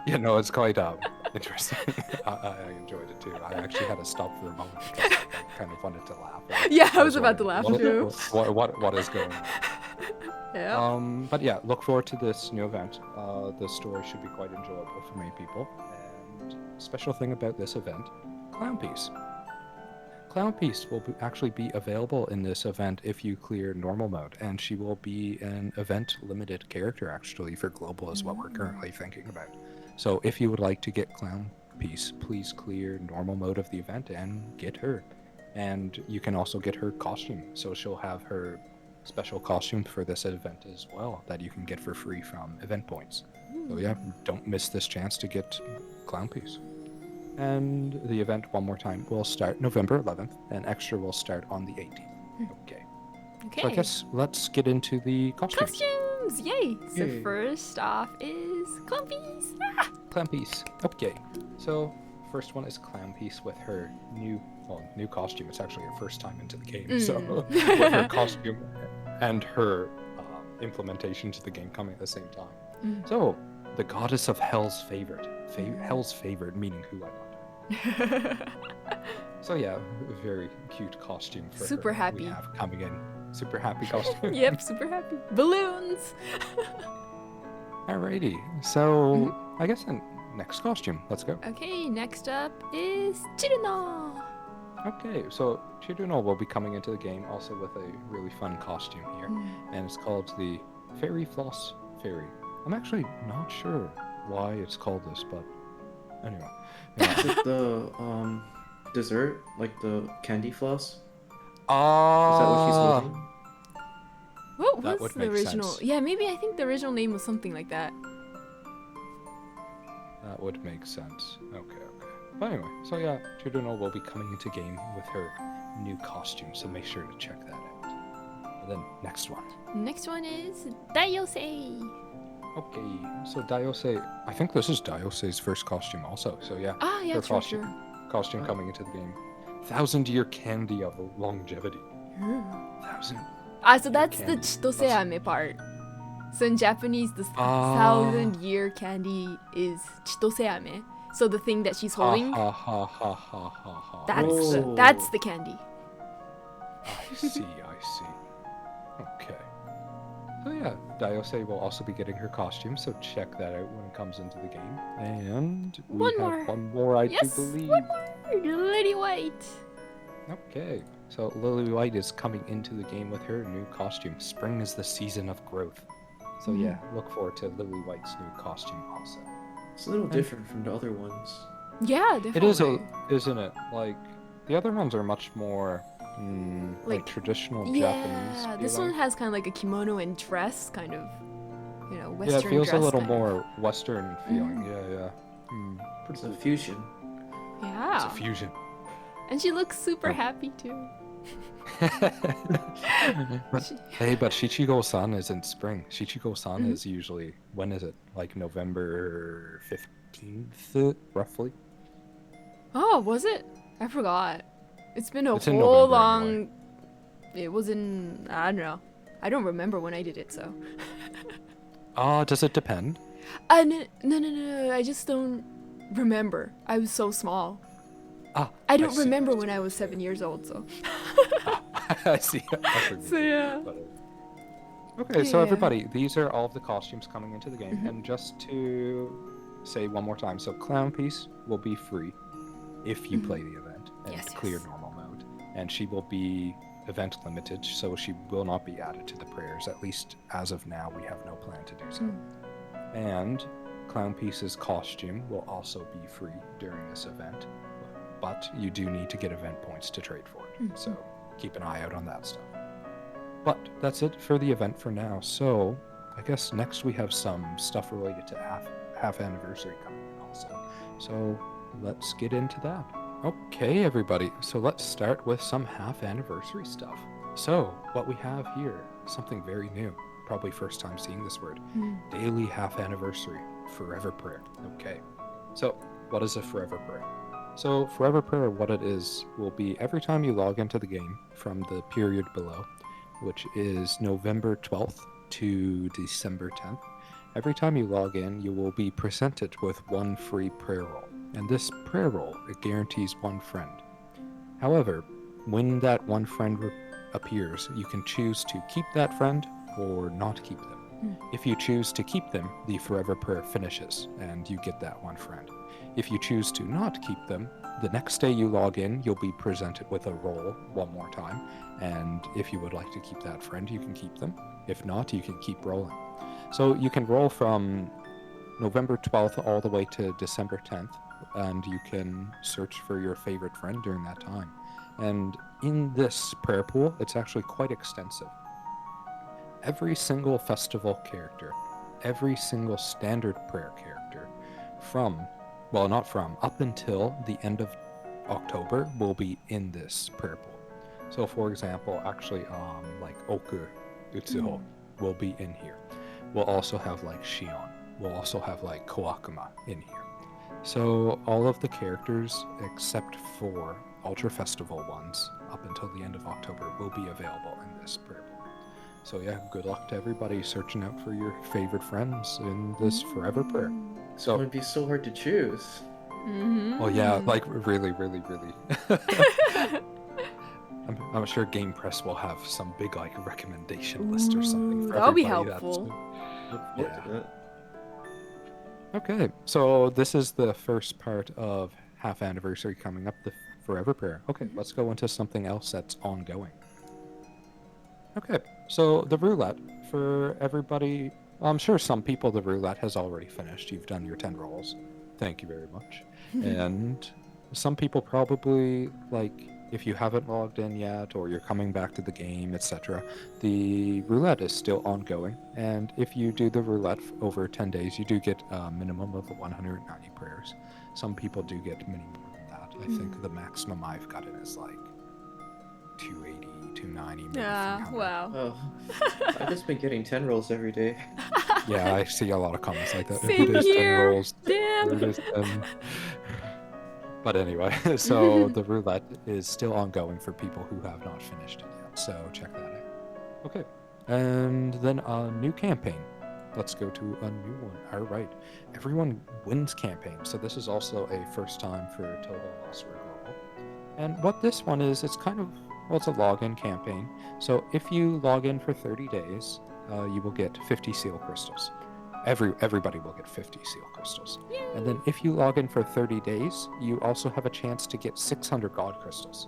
Yeah, no, it's quite interesting. I enjoyed it too. I actually had to stop for a moment because I kind of wanted to laugh. Yeah, I was about to laugh too. What is going on? Yeah. But yeah, look forward to this new event. The story should be quite enjoyable for many people. And special thing about this event, Clown Piece. Clown Piece will actually be available in this event if you clear normal mode, and she will be an event limited character actually for global is what we're currently thinking about. So if you would like to get Clown Piece, please clear normal mode of the event and get her. And you can also get her costume, so she'll have her special costume for this event as well that you can get for free from event points. So yeah, don't miss this chance to get Clown Piece. And the event, one more time, will start November 11th, and extra will start on the 18th. Okay. So I guess let's get into the costumes. costumes! Yay! So Yay. first off is Clumpies. Ah! Clown Piece. Okay. So first one is Clown Piece with her new costume. It's actually her first time into the game. So with her costume and her implementation to the game coming at the same time. So the goddess of Hell's favorite. Hell's favorite, meaning who I wonder. So yeah, very cute costume for Super her. happy. We have coming in. Super happy costume. Yep, super happy. Balloons! Alrighty. So I guess the next costume. Let's go. Okay, next up is Chiruno. Okay, so Chiruno will be coming into the game also with a really fun costume here, and it's called the Fairy Floss Fairy. I'm actually not sure why it's called this, but anyway. Is it the dessert, like the candy floss? Is Oh, that what she's holding? What That was would the make original? sense. Yeah, maybe I think the original name was something like that. That would make sense. Okay. But anyway, so yeah, Chiruno will be coming into game with her new costume, so make sure to check that out. And then next one. Next one is Daiosei. Okay, so Daiosei, I think this is Daiosei's first costume also, so yeah. Ah, yeah, her true, costume, true. costume coming into the game. 1,000-year candy of longevity. 1,000. Ah, so that's the candy. Chitose ame part. So in Japanese, the Ah. 1,000-year candy is Chitose ame. So the thing that she's holding, Ha ha ha ha ha ha. Oh. that's the candy. I see. Okay. So yeah, Daiosei will also be getting her costume, so check that out when it comes into the game. And we One have more. one more, I do Yes, believe. one more. Lady White. Okay, so Lily White is coming into the game with her new costume. Spring is the season of growth. So yeah, look forward to Lily White's new costume also. It's a little different from the other ones. Yeah, definitely. It is, isn't it? Like, the other ones are much more, like traditional Japanese. Yeah, this feeling. one has kind of like a kimono and dress, kind of, Western Yeah, it feels dress a little kind of. more Western feeling. Yeah. It's a fusion. Yeah. It's a fusion. And she looks super Oh. happy too. But Shichigo-san is in spring. Shichigo-san is usually, when is it? Like November 15th, roughly? Oh, was it? I forgot. It's been a It's in whole November long. anyway. It was in. I don't know. I don't remember when I did it, so. Does it depend? No. I just don't remember. I was so small. Ah, I don't see, remember I when I was 7 years old, so. I see. So, yeah. Okay, so Yeah. everybody, these are all of the costumes coming into the game. And just to say one more time, so Clown Piece will be free if you play the event and Yes, clear yes. normal mode. And she will be event limited, so she will not be added to the prayers. At least as of now, we have no plan to do so. And Clown Piece's costume will also be free during this event. But you do need to get event points to trade for it. So keep an eye out on that stuff. But that's it for the event for now. So I guess next we have some stuff related to half anniversary coming in also. So let's get into that. Okay, everybody. So let's start with some half anniversary stuff. So what we have here, something very new. Probably first time seeing this word. Daily half anniversary. Forever prayer. Okay. So what is a forever prayer? So Forever Prayer, what it is, will be every time you log into the game from the period below, which is November 12th to December 10th. Every time you log in, you will be presented with one free prayer roll. And this prayer roll, it guarantees one friend. However, when that one friend appears, you can choose to keep that friend or not keep them. If you choose to keep them, the Forever Prayer finishes, and you get that one friend. If you choose to not keep them, the next day you log in, you'll be presented with a roll one more time, and if you would like to keep that friend, you can keep them. If not, you can keep rolling. So you can roll from November 12th all the way to December 10th, and you can search for your favorite friend during that time. And in this prayer pool, it's actually quite extensive. Every single festival character, every single standard prayer character, up until the end of October, will be in this prayer pool. So for example, actually, like Oku Utsuho will be in here. we'll also have like Shion. We'll also have like Koakuma in here. So all of the characters, except for Ultra Festival ones, up until the end of October, will be available in this prayer book. So yeah, good luck to everybody searching out for your favorite friends in this forever prayer. It So, would be so hard to choose. well, yeah, like really. I'm sure GamePress will have some big like recommendation list or something for That would be everybody. helpful. Look forward to that. Okay, so this is the first part of half anniversary coming up, the Forever Prayer. Okay, let's go into something else that's ongoing. Okay, so the roulette for everybody. I'm sure some people the roulette has already finished. You've done your 10 rolls. Thank you very much. And some people probably, like, if you haven't logged in yet or you're coming back to the game, etc., the roulette is still ongoing. And if you do the roulette over 10 days, you do get a minimum of 190 prayers. Some people do get many more than that. I think the maximum I've gotten is like 280, 290, maybe 300. Wow. Oh, I've just been getting 10 rolls every day. Yeah, I see a lot of comments like that. Same It is 10 here. rolls. Damn. It is 10. But anyway, so the roulette is still ongoing for people who have not finished it yet. So check that out. Okay. And then a new campaign. Let's go to a new one. All right. Everyone wins campaign. So this is also a first time for Touhou LostWord Global. And what this one is, it's kind of, well, it's a login campaign. So if you log in for 30 days, you will get 50 seal crystals. Everybody will get 50 seal crystals. And then if you log in for 30 days, you also have a chance to get 600 god crystals.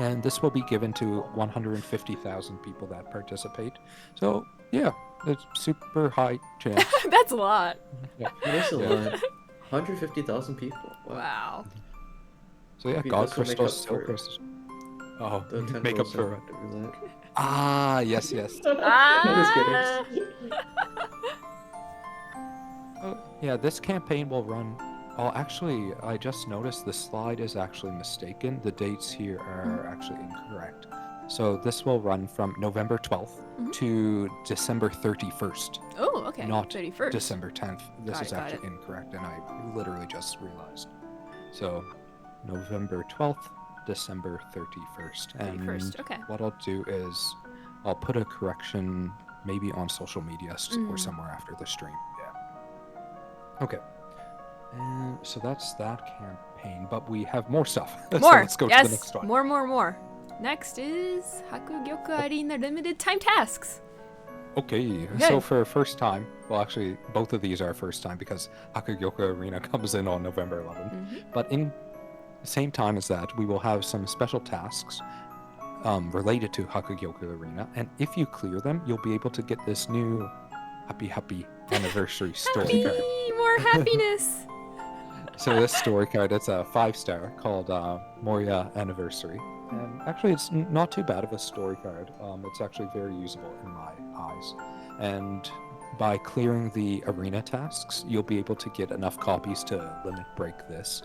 And this will be given to 150,000 people that participate. So yeah, it's super high chance. That's a lot. Yeah. That is a Yeah. lot. 150,000 people. Wow. Wow. So yeah, Maybe god this will make crystals, up seal for crystals. Oh, The 10 make up rolls for of the roulette. Ah, yes. I'm just Ah. kidding. Oh, yeah, this campaign will run. Oh, actually, I just noticed the slide is actually mistaken. The dates here are actually incorrect. So this will run from November 12th to December 31st, Oh, okay. not 31st. December 10th. This Got is it, got actually incorrect, and I literally just realized. So November 12th, December 31st. And 31st, okay. what I'll do is I'll put a correction maybe on social media or somewhere after the stream. Yeah. Okay. And so that's that campaign, but we have more stuff. So More. let's go Yes. to the next one. More. Next is Hakugyoku Arena limited time tasks. Okay, Okay. so for first time, well, actually, both of these are first time because Hakugyoku Arena comes in on November 11th. But in the same time as that, we will have some special tasks related to Hakugyoku Arena, and if you clear them, you'll be able to get this new happy anniversary story card. More happiness. So this story card, it's a 5-star called Moria Anniversary. And actually, it's not too bad of a story card. It's actually very usable in my eyes. And by clearing the arena tasks, you'll be able to get enough copies to limit break this.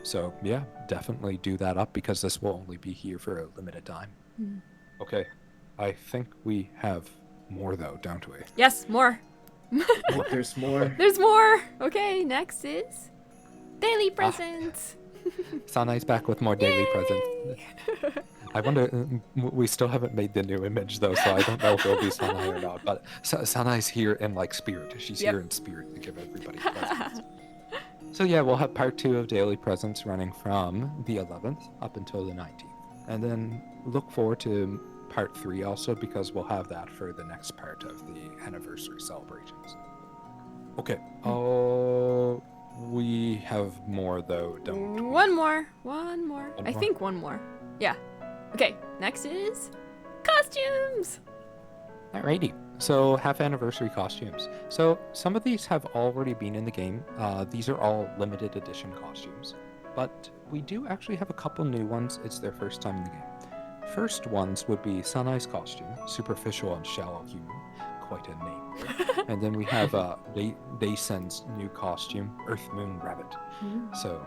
So yeah, definitely do that up because this will only be here for a limited time. Okay, I think we have more though, don't we? Yes, more. Oh, there's more. There's more. Okay, next is daily presents. Sanai's back with more daily presents. I wonder, we still haven't made the new image though, so I don't know if it'll be Sanai or not. But Sanai's here in like spirit. She's Yep. here in spirit to give everybody presents. So yeah, we'll have part 2 of daily presents running from the 11th up until the 19th. And then look forward to part 3 also because we'll have that for the next part of the anniversary celebrations. Okay. Oh, we have more though, don't we? One more. I more? think one more. Yeah. Okay, next is costumes. Alrighty. So, half anniversary costumes. So, some of these have already been in the game. These are all limited edition costumes. But we do actually have a couple new ones. It's their first time in the game. First ones would be Sanai's costume, superficial and shallow human. Quite a name. And then we have Daisen's new costume, Earth Moon Rabbit. So,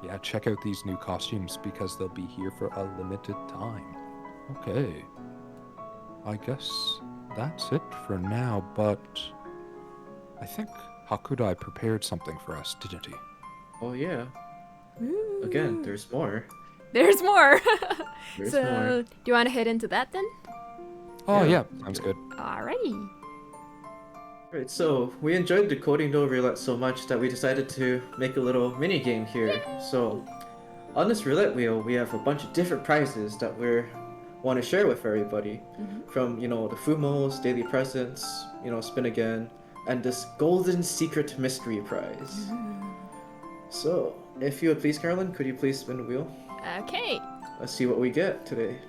yeah, check out these new costumes because they'll be here for a limited time. Okay. I guess that's it for now, but I think Hakurai prepared something for us, didn't he? Oh yeah. Ooh. Again, there's more. There's more. There's so, more. do you want to head into that then? Oh, Yeah. yeah, sounds good. Alrighty. Right, so we enjoyed the Kourindou Roulette so much that we decided to make a little mini game here. So, on this roulette wheel, we have a bunch of different prizes that we want to share with everybody. From, the Fumos, daily presents, spin again, and this golden secret mystery prize. So, if you would please, Carolyn, could you please spin the wheel? Okay. Let's see what we get today.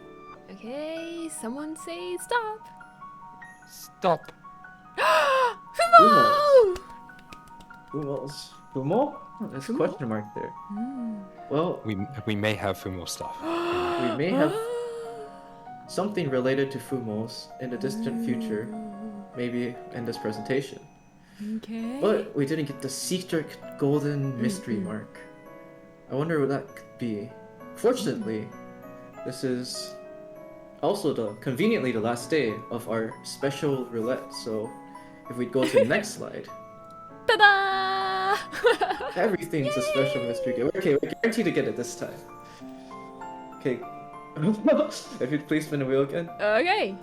Okay, someone say stop. Stop. Fumo! Fumos. Fumo? Oh, there's a question mark there. Well, We may have Fumo stuff. we may have something related to Fumos in the distant future, maybe in this presentation. Okay. But we didn't get the secret golden mystery mark. I wonder what that could be. Fortunately, this is also conveniently the last day of our special roulette, so if we go to the next slide, Ta-da! everything's a special mystery game. Okay, we're guaranteed to get it this time. Okay. If you'd please spin the wheel again. Okay.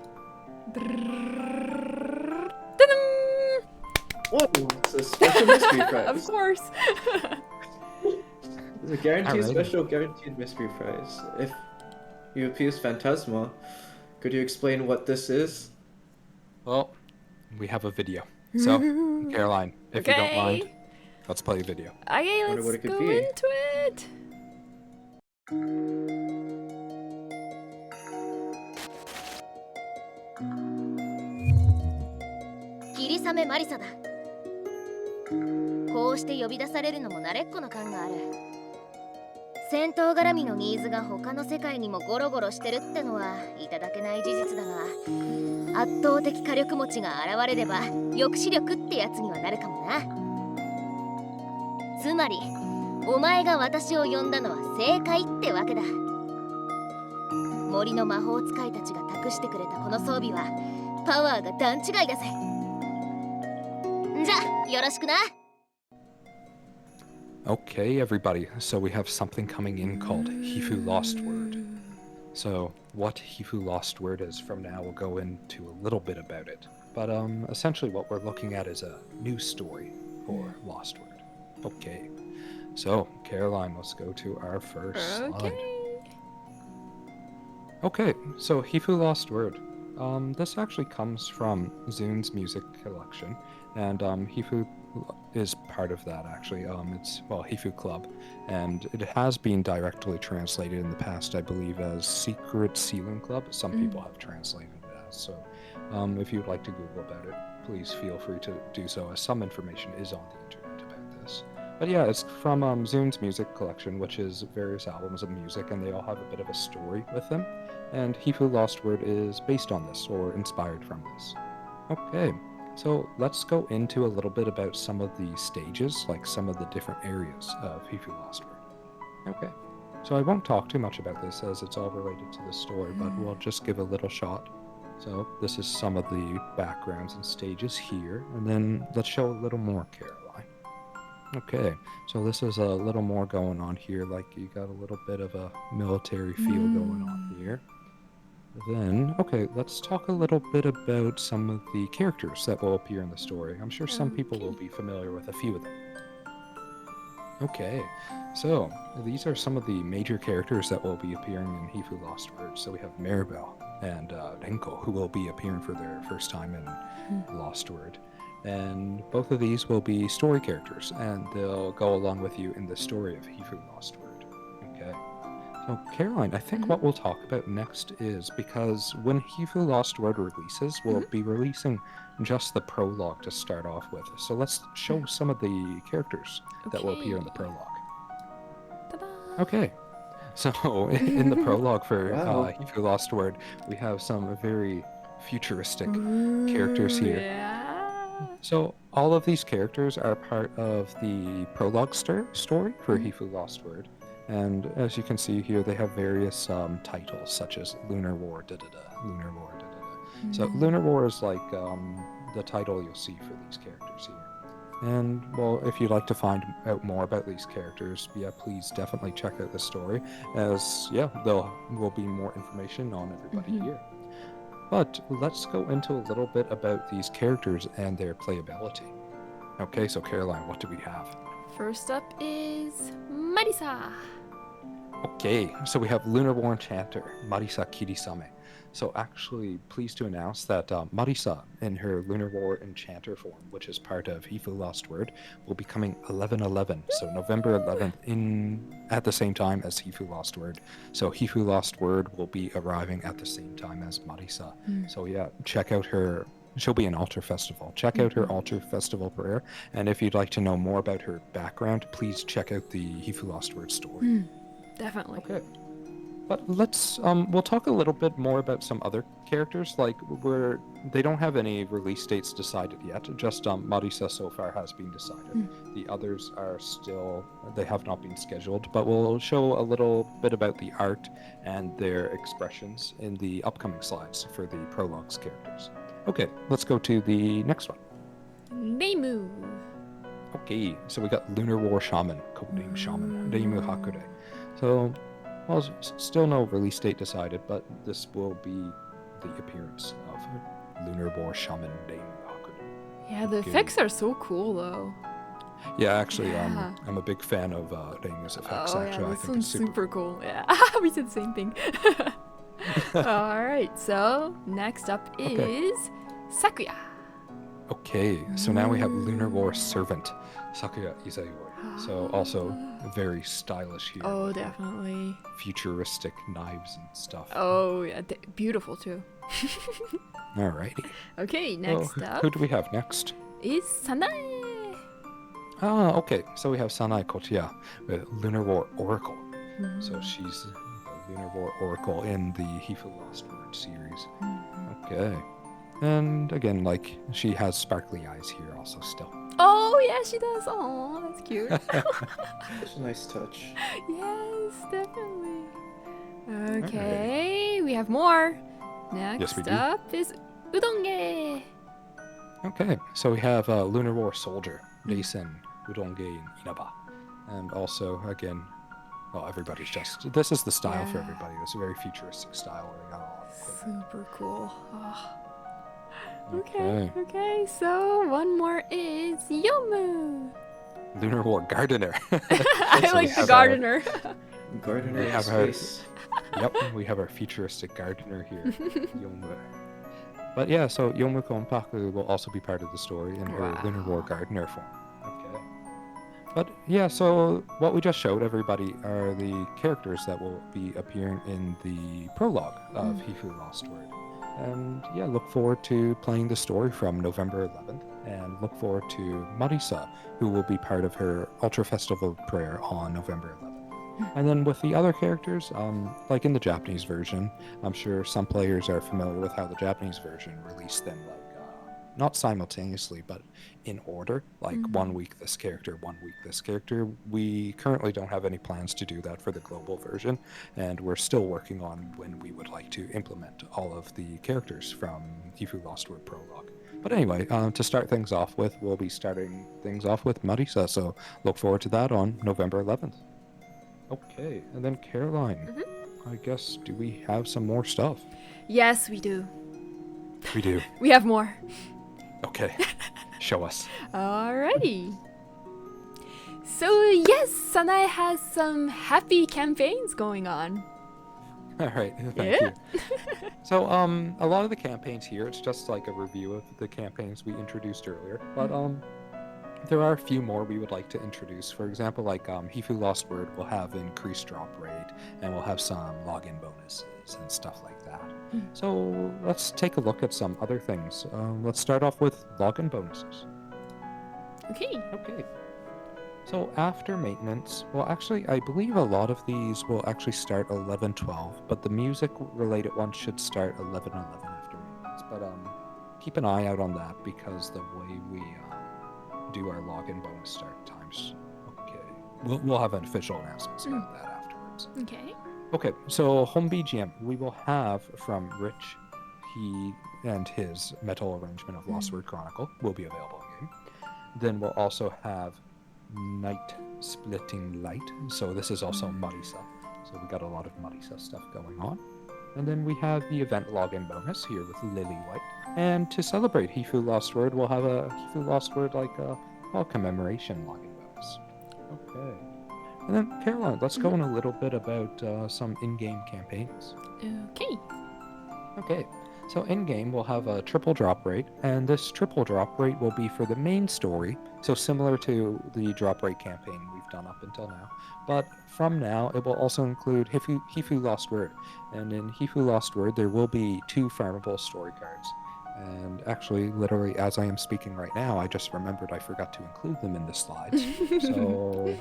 Whoa, it's a special mystery prize. Of course. It's a guaranteed Alrighty. special guaranteed mystery prize. If you please, Phantasma, could you explain what this is? Well, we have a video. So, Caroline, if you don't mind, Okay. let's play a video. Okay, Wonder let's what it could go be. into it.霧雨マリサだ。こうして呼び出されるのも慣れっこの感がある。戦闘絡みのニーズが他の世界にもゴロゴロしてるってのはいただけない事実だが、圧倒的火力持ちが現れれば抑止力ってやつにはなるかもな。つまりお前が私を呼んだのは正解ってわけだ。森の魔法使いたちが託してくれたこの装備はパワーが段違いだぜ。じゃよろしくな。Okay, everybody. So we have something coming in called Hifu LostWord. So what Hifu LostWord is from now, we'll go into a little bit about it. But essentially what we're looking at is a new story for LostWord. Okay. So, Caroline, let's go to our first slide. Okay, so Hifu LostWord. This actually comes from Zune's music collection, and Hifu is part of that actually. It's Hifu Club, and it has been directly translated in the past, I believe, as Secret Ceiling Club. Some people have translated it as. So, if you'd like to Google about it, please feel free to do so, as some information is on the internet about this. But yeah, it's from Zune's music collection, which is various albums of music, and they all have a bit of a story with them. And Hifu LostWord is based on this, or inspired from this. Okay, so let's go into a little bit about some of the stages, like some of the different areas of Hifu LostWord. Okay, so I won't talk too much about this as it's all related to the story, but we'll just give a little shot. So this is some of the backgrounds and stages here, and then let's show a little more, Caroline. Okay, so this is a little more going on here, like you got a little bit of a military feel going on here. Then, okay, let's talk a little bit about some of the characters that will appear in the story. I'm sure some people will be familiar with a few of them. Okay, so these are some of the major characters that will be appearing in Hifu LostWord. So we have Maribel and Renko, who will be appearing for their first time in LostWord. And both of these will be story characters, and they'll go along with you in the story of Hifu LostWord. Okay. So, Caroline, I think what we'll talk about next is, because when Hifu LostWord releases, we'll be releasing just the prologue to start off with. So let's show some of the characters that will appear in the prologue. Ta-da! Okay. So, in the prologue for Wow. Hifu LostWord, we have some very futuristic characters here. Yeah. So all of these characters are part of the prologue story for Hifu LostWord, and as you can see here, they have various titles such as Lunar War, Lunar War, So Lunar War is like the title you'll see for these characters here. And, well, if you'd like to find out more about these characters, yeah, please definitely check out the story, as, yeah, there will be more information on everybody here. But let's go into a little bit about these characters and their playability. Okay, so Caroline, what do we have? First up is Marisa. Okay, so we have Lunar War Enchanter, Marisa Kirisame. So actually, pleased to announce that Marisa, in her Lunar War Enchanter form, which is part of Hifu Lost Word, will be coming 11/11, so November 11th, at the same time as Hifu Lost Word. So Hifu Lost Word will be arriving at the same time as Marisa. So yeah, check out her. She'll be in Altar Festival. Check out her Altar Festival prayer, and if you'd like to know more about her background, please check out the Hifu Lost Word story. Definitely. Okay. But let's we'll talk a little bit more about some other characters. Like they don't have any release dates decided yet. Just Marisa so far has been decided. The others are still, they have not been scheduled. But we'll show a little bit about the art and their expressions in the upcoming slides for the prologues characters. Okay, let's go to the next one. Reimu. Okay, so we got Lunar War Shaman, codename Shaman, Reimu Hakurai. So, well, still no release date decided, but this will be the appearance of Lunar War Shaman Reimu Hakurai. Yeah, the effects are so cool though. Yeah, actually, Yeah. I'm a big fan of Reimu's effects. Oh actually, yeah, I this think one's it's super. super cool. Yeah, we said the same thing. Alright, so next up is Sakuya. Okay, so now we have Lunar War Servant, Sakuya Izayoi. So also very stylish here. Oh, definitely. Futuristic knives and stuff. Oh yeah, beautiful too. Alrighty. Okay, next Well, up who do we have next? is Sanae. Ah, okay. So we have Sanae Kochiya, the Lunar War Oracle. So she's the Lunar War Oracle in the Hifu Lost Word series. Okay. And again, like, she has sparkly eyes here also still. Oh yeah, she does. Oh, that's cute. Such a nice touch. Yes, definitely. Okay, we have more. Next Yes, we do. up is Udonge. Okay, so we have Lunar War Soldier, Daisen, Udonge, and Inaba. And also, again, well, everybody's just, this is the style for Yeah. everybody. This very futuristic style where we got a lot of Super cool. Oh. Okay. Okay, so one more is Yomu. Lunar War Gardener. I So we like the have gardener. Gardener We in have her- space. Yep, we have our futuristic gardener here, Yomu. But yeah, so Yomu Konpaku will also be part of the story in her Lunar War Wow. Gardener form. Okay. But yeah, so what we just showed everybody are the characters that will be appearing in the prologue of Hifu Lost Word. And yeah, look forward to playing the story from November 11th, and look forward to Marisa, who will be part of her Ultra Festival prayer on November 11th. And then with the other characters, like in the Japanese version, I'm sure some players are familiar with how the Japanese version released them, like, not simultaneously, but in order, like 1 week this character, 1 week this character. We currently don't have any plans to do that for the global version, and we're still working on when we would like to implement all of the characters from Hifu Lost Word Prologue. But anyway, to start things off with, we'll be starting things off with Marisa, so look forward to that on November 11th. Okay, and then Caroline, I guess, do we have some more stuff? Yes, we do. We do. We have more. Okay, show us. Alrighty. So yes, Sanae has some happy campaigns going on. All right, thank Yeah. you. So, a lot of the campaigns here, it's just like a review of the campaigns we introduced earlier, but there are a few more we would like to introduce. For example, like Hifu Lost Word will have increased drop rate, and we'll have some login bonuses and stuff like that. So let's take a look at some other things. Let's start off with login bonuses. Okay. Okay. So after maintenance, well, actually, I believe a lot of these will actually start 11/12, but the music-related ones should start 11/11 after maintenance. But keep an eye out on that, because the way we do our login bonus start times. Okay, we'll have an official announcements about that afterwards. Okay. Okay, so home BGM we will have from Rich. He and his metal arrangement of Lost Word Chronicle will be available in game. Then we'll also have Night Splitting Light. So this is also Marisa. So we got a lot of Marisa stuff going on. And then we have the event login bonus here with Lily White. And to celebrate Hifu Lost Word, we'll have a Hifu Lost Word commemoration login bonus. Okay. And then Caroline, let's go in a little bit about some in-game campaigns. Okay. Okay. So in-game, we'll have a triple drop rate, and this triple drop rate will be for the main story, so similar to the drop rate campaign we've done up until now. But from now, it will also include Hifu Lost Word, and in Hifu Lost Word, there will be 2 farmable story cards. And actually, literally, as I am speaking right now, I just remembered I forgot to include them in the slides. So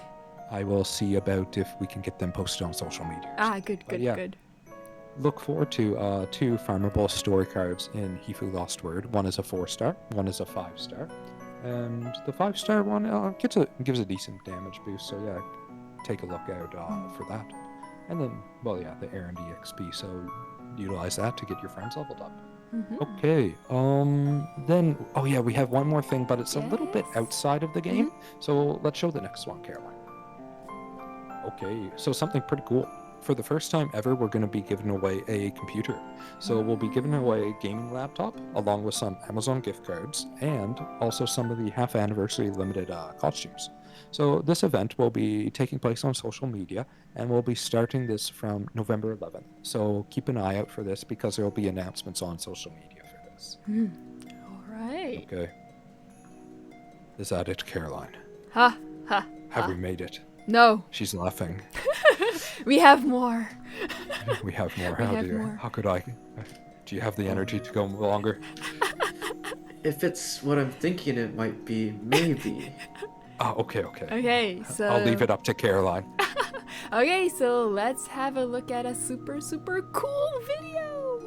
I will see about if we can get them posted on social media. Good. Look forward to 2 farmable story cards in Hifu Lost Word. One is a 4-star, one is a 5-star. And the 5-star one gives a decent damage boost, so yeah, take a look out for that. And then, the R&D XP, so utilize that to get your friends leveled up. Okay, then, we have one more thing, but it's a little bit outside of the game, so let's show the next one, Caroline. Okay, so something pretty cool. For the first time ever, we're going to be giving away a computer. So we'll be giving away a gaming laptop, along with some Amazon gift cards, and also some of the half-anniversary limited costumes. So this event will be taking place on social media, and we'll be starting this from November 11th. So keep an eye out for this, because there will be announcements on social media for this. All right. Okay. Is that it, Caroline? Have we made it? No. She's laughing. We have more. We have more. We Oh have dear. more. How could I? Do you have the energy to go longer? If it's what I'm thinking, it might be maybe. Oh, okay. Okay, so I'll leave it up to Caroline. Okay, so let's have a look at a super cool video.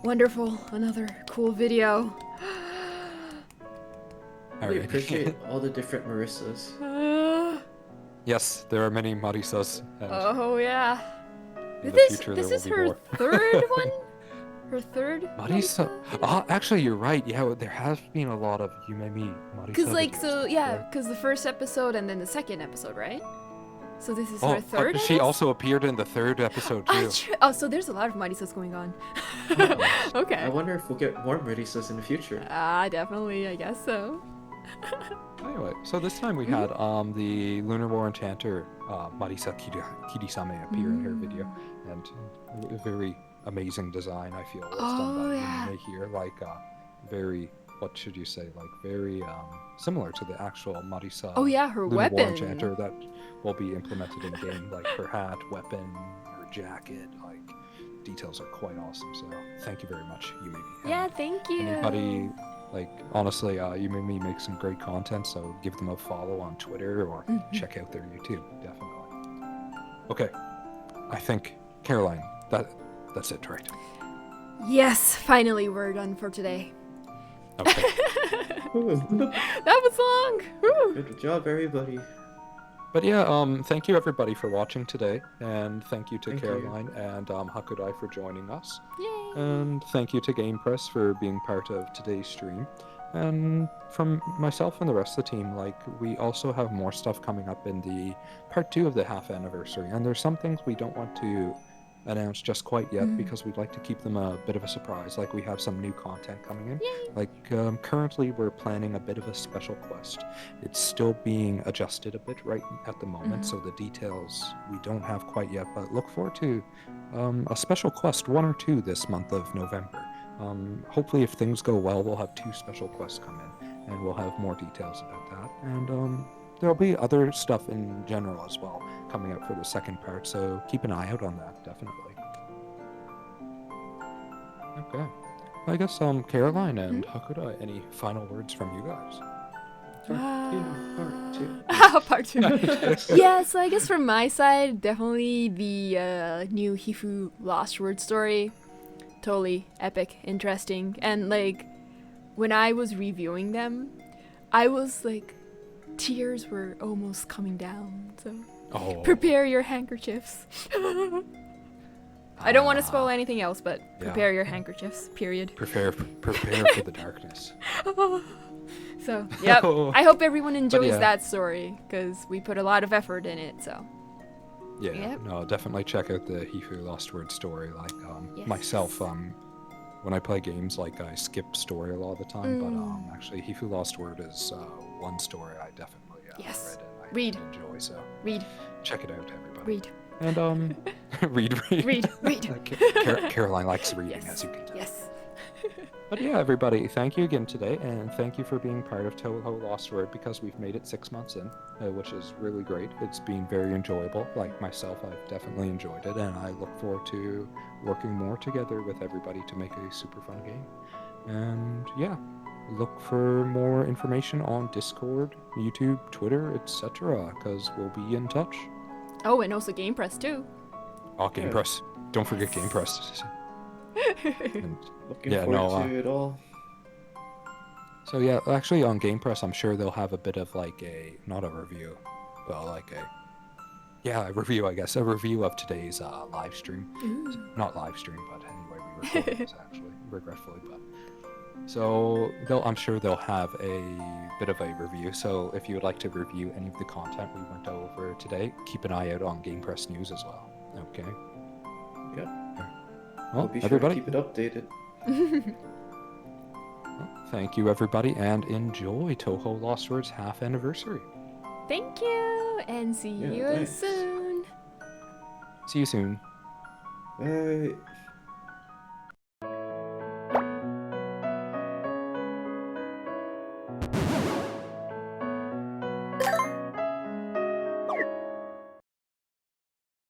Wonderful, another cool video. We appreciate all the different Marissas. Yes, there are many Marisas. And Oh yeah. in the This future this there is will be her more. third one? Her third? Marisa. Actually, you're right. Yeah, there has been a lot of Yumemey Marisa. Cause like videos, right? cause the first episode and then the second episode, right? So this is her third. I She guess? also appeared in the 3rd episode too. So there's a lot of Marisas going on. I Okay. wonder if we'll get more Marissas in the future. Definitely, I guess so. Anyway, so this time we had the Lunar War Enchanter Marisa Kirisame appear in her video, and a very amazing design. I feel was done by Yumemey here, like very, what should you say, like very similar to the actual Marisa. Oh yeah, her Lunar War weapon. Enchanter that will be implemented in game, like her hat, weapon, her jacket, like details are quite awesome. So thank you very much, Yumemey. Yeah, thank you. Anybody, like, honestly, Yumemey makes some great content, so give them a follow on Twitter or check out their YouTube, definitely. Okay, I think, Caroline, that's it, right? Yes, finally we're done for today. Okay. That was long. Woo. Good job, everybody. But yeah, thank you everybody for watching today, and thank you to Thank you. Caroline and Hakurai for joining us, Yay! and thank you to GamePress for being part of today's stream. And from myself and the rest of the team, like, we also have more stuff coming up in the part 2 of the half anniversary, and there's some things we don't want to announce just quite yet because we'd like to keep them a bit of a surprise. Like, we have some new content coming in. Yay! Like, currently we're planning a bit of a special quest. It's still being adjusted a bit right at the moment, so the details we don't have quite yet, but look forward to a special quest, 1 or 2 this month of November. Hopefully, if things go well, we'll have 2 special quests come in, and we'll have more details about that. And there'll be other stuff in general as well coming up for the second part, so keep an eye out on that, definitely. Okay. I guess Caroline and Hakurai, any final words from you guys? Part 2. Yeah, so I guess from my side, definitely the new Hifu LostWord story. Totally epic, interesting. And like, when I was reviewing them, I was like, tears were almost coming down. So prepare your handkerchiefs. I don't want to spoil anything else, but prepare your handkerchiefs, period. Prepare for the darkness. So, yep. I hope everyone enjoys yeah. that story, because we put a lot of effort in it, so. Yeah, Yep. no, definitely check out the Hifu LostWord story. Like, Yes. myself, when I play games, like, I skip story a lot of the time, but actually, Hifu LostWord is one story I definitely Yes. read and I Read. enjoy, so Read. check it out, everybody. Read. And, read. Read. Caroline likes reading, Yes. as you can tell. Yes. But yeah, everybody, thank you again today, and thank you for being part of Touhou LostWord, because we've made it 6 months in, which is really great. It's been very enjoyable. Like myself, I've definitely enjoyed it, and I look forward to working more together with everybody to make a super fun game. And yeah, look for more information on Discord, YouTube, Twitter, etc., because we'll be in touch. Oh, and also GamePress too. Oh, GamePress. Don't forget Yes. GamePress. And Looking Yeah, forward no, to it all. so yeah, actually on GamePress, I'm sure they'll have a bit of like not a review, but like a review, I guess, a review of today's live stream. Not live stream, but anyway, we recorded this actually, regretfully, but so I'm sure they'll have a bit of a review. So if you would like to review any of the content we went over today, keep an eye out on GamePress News as well. Okay. Yep. Well, We'll be sure everybody, to keep it updated. thank you everybody, and enjoy Touhou LostWord's half anniversary. Thank you, and see Yeah, you thanks. soon. See you soon. Bye.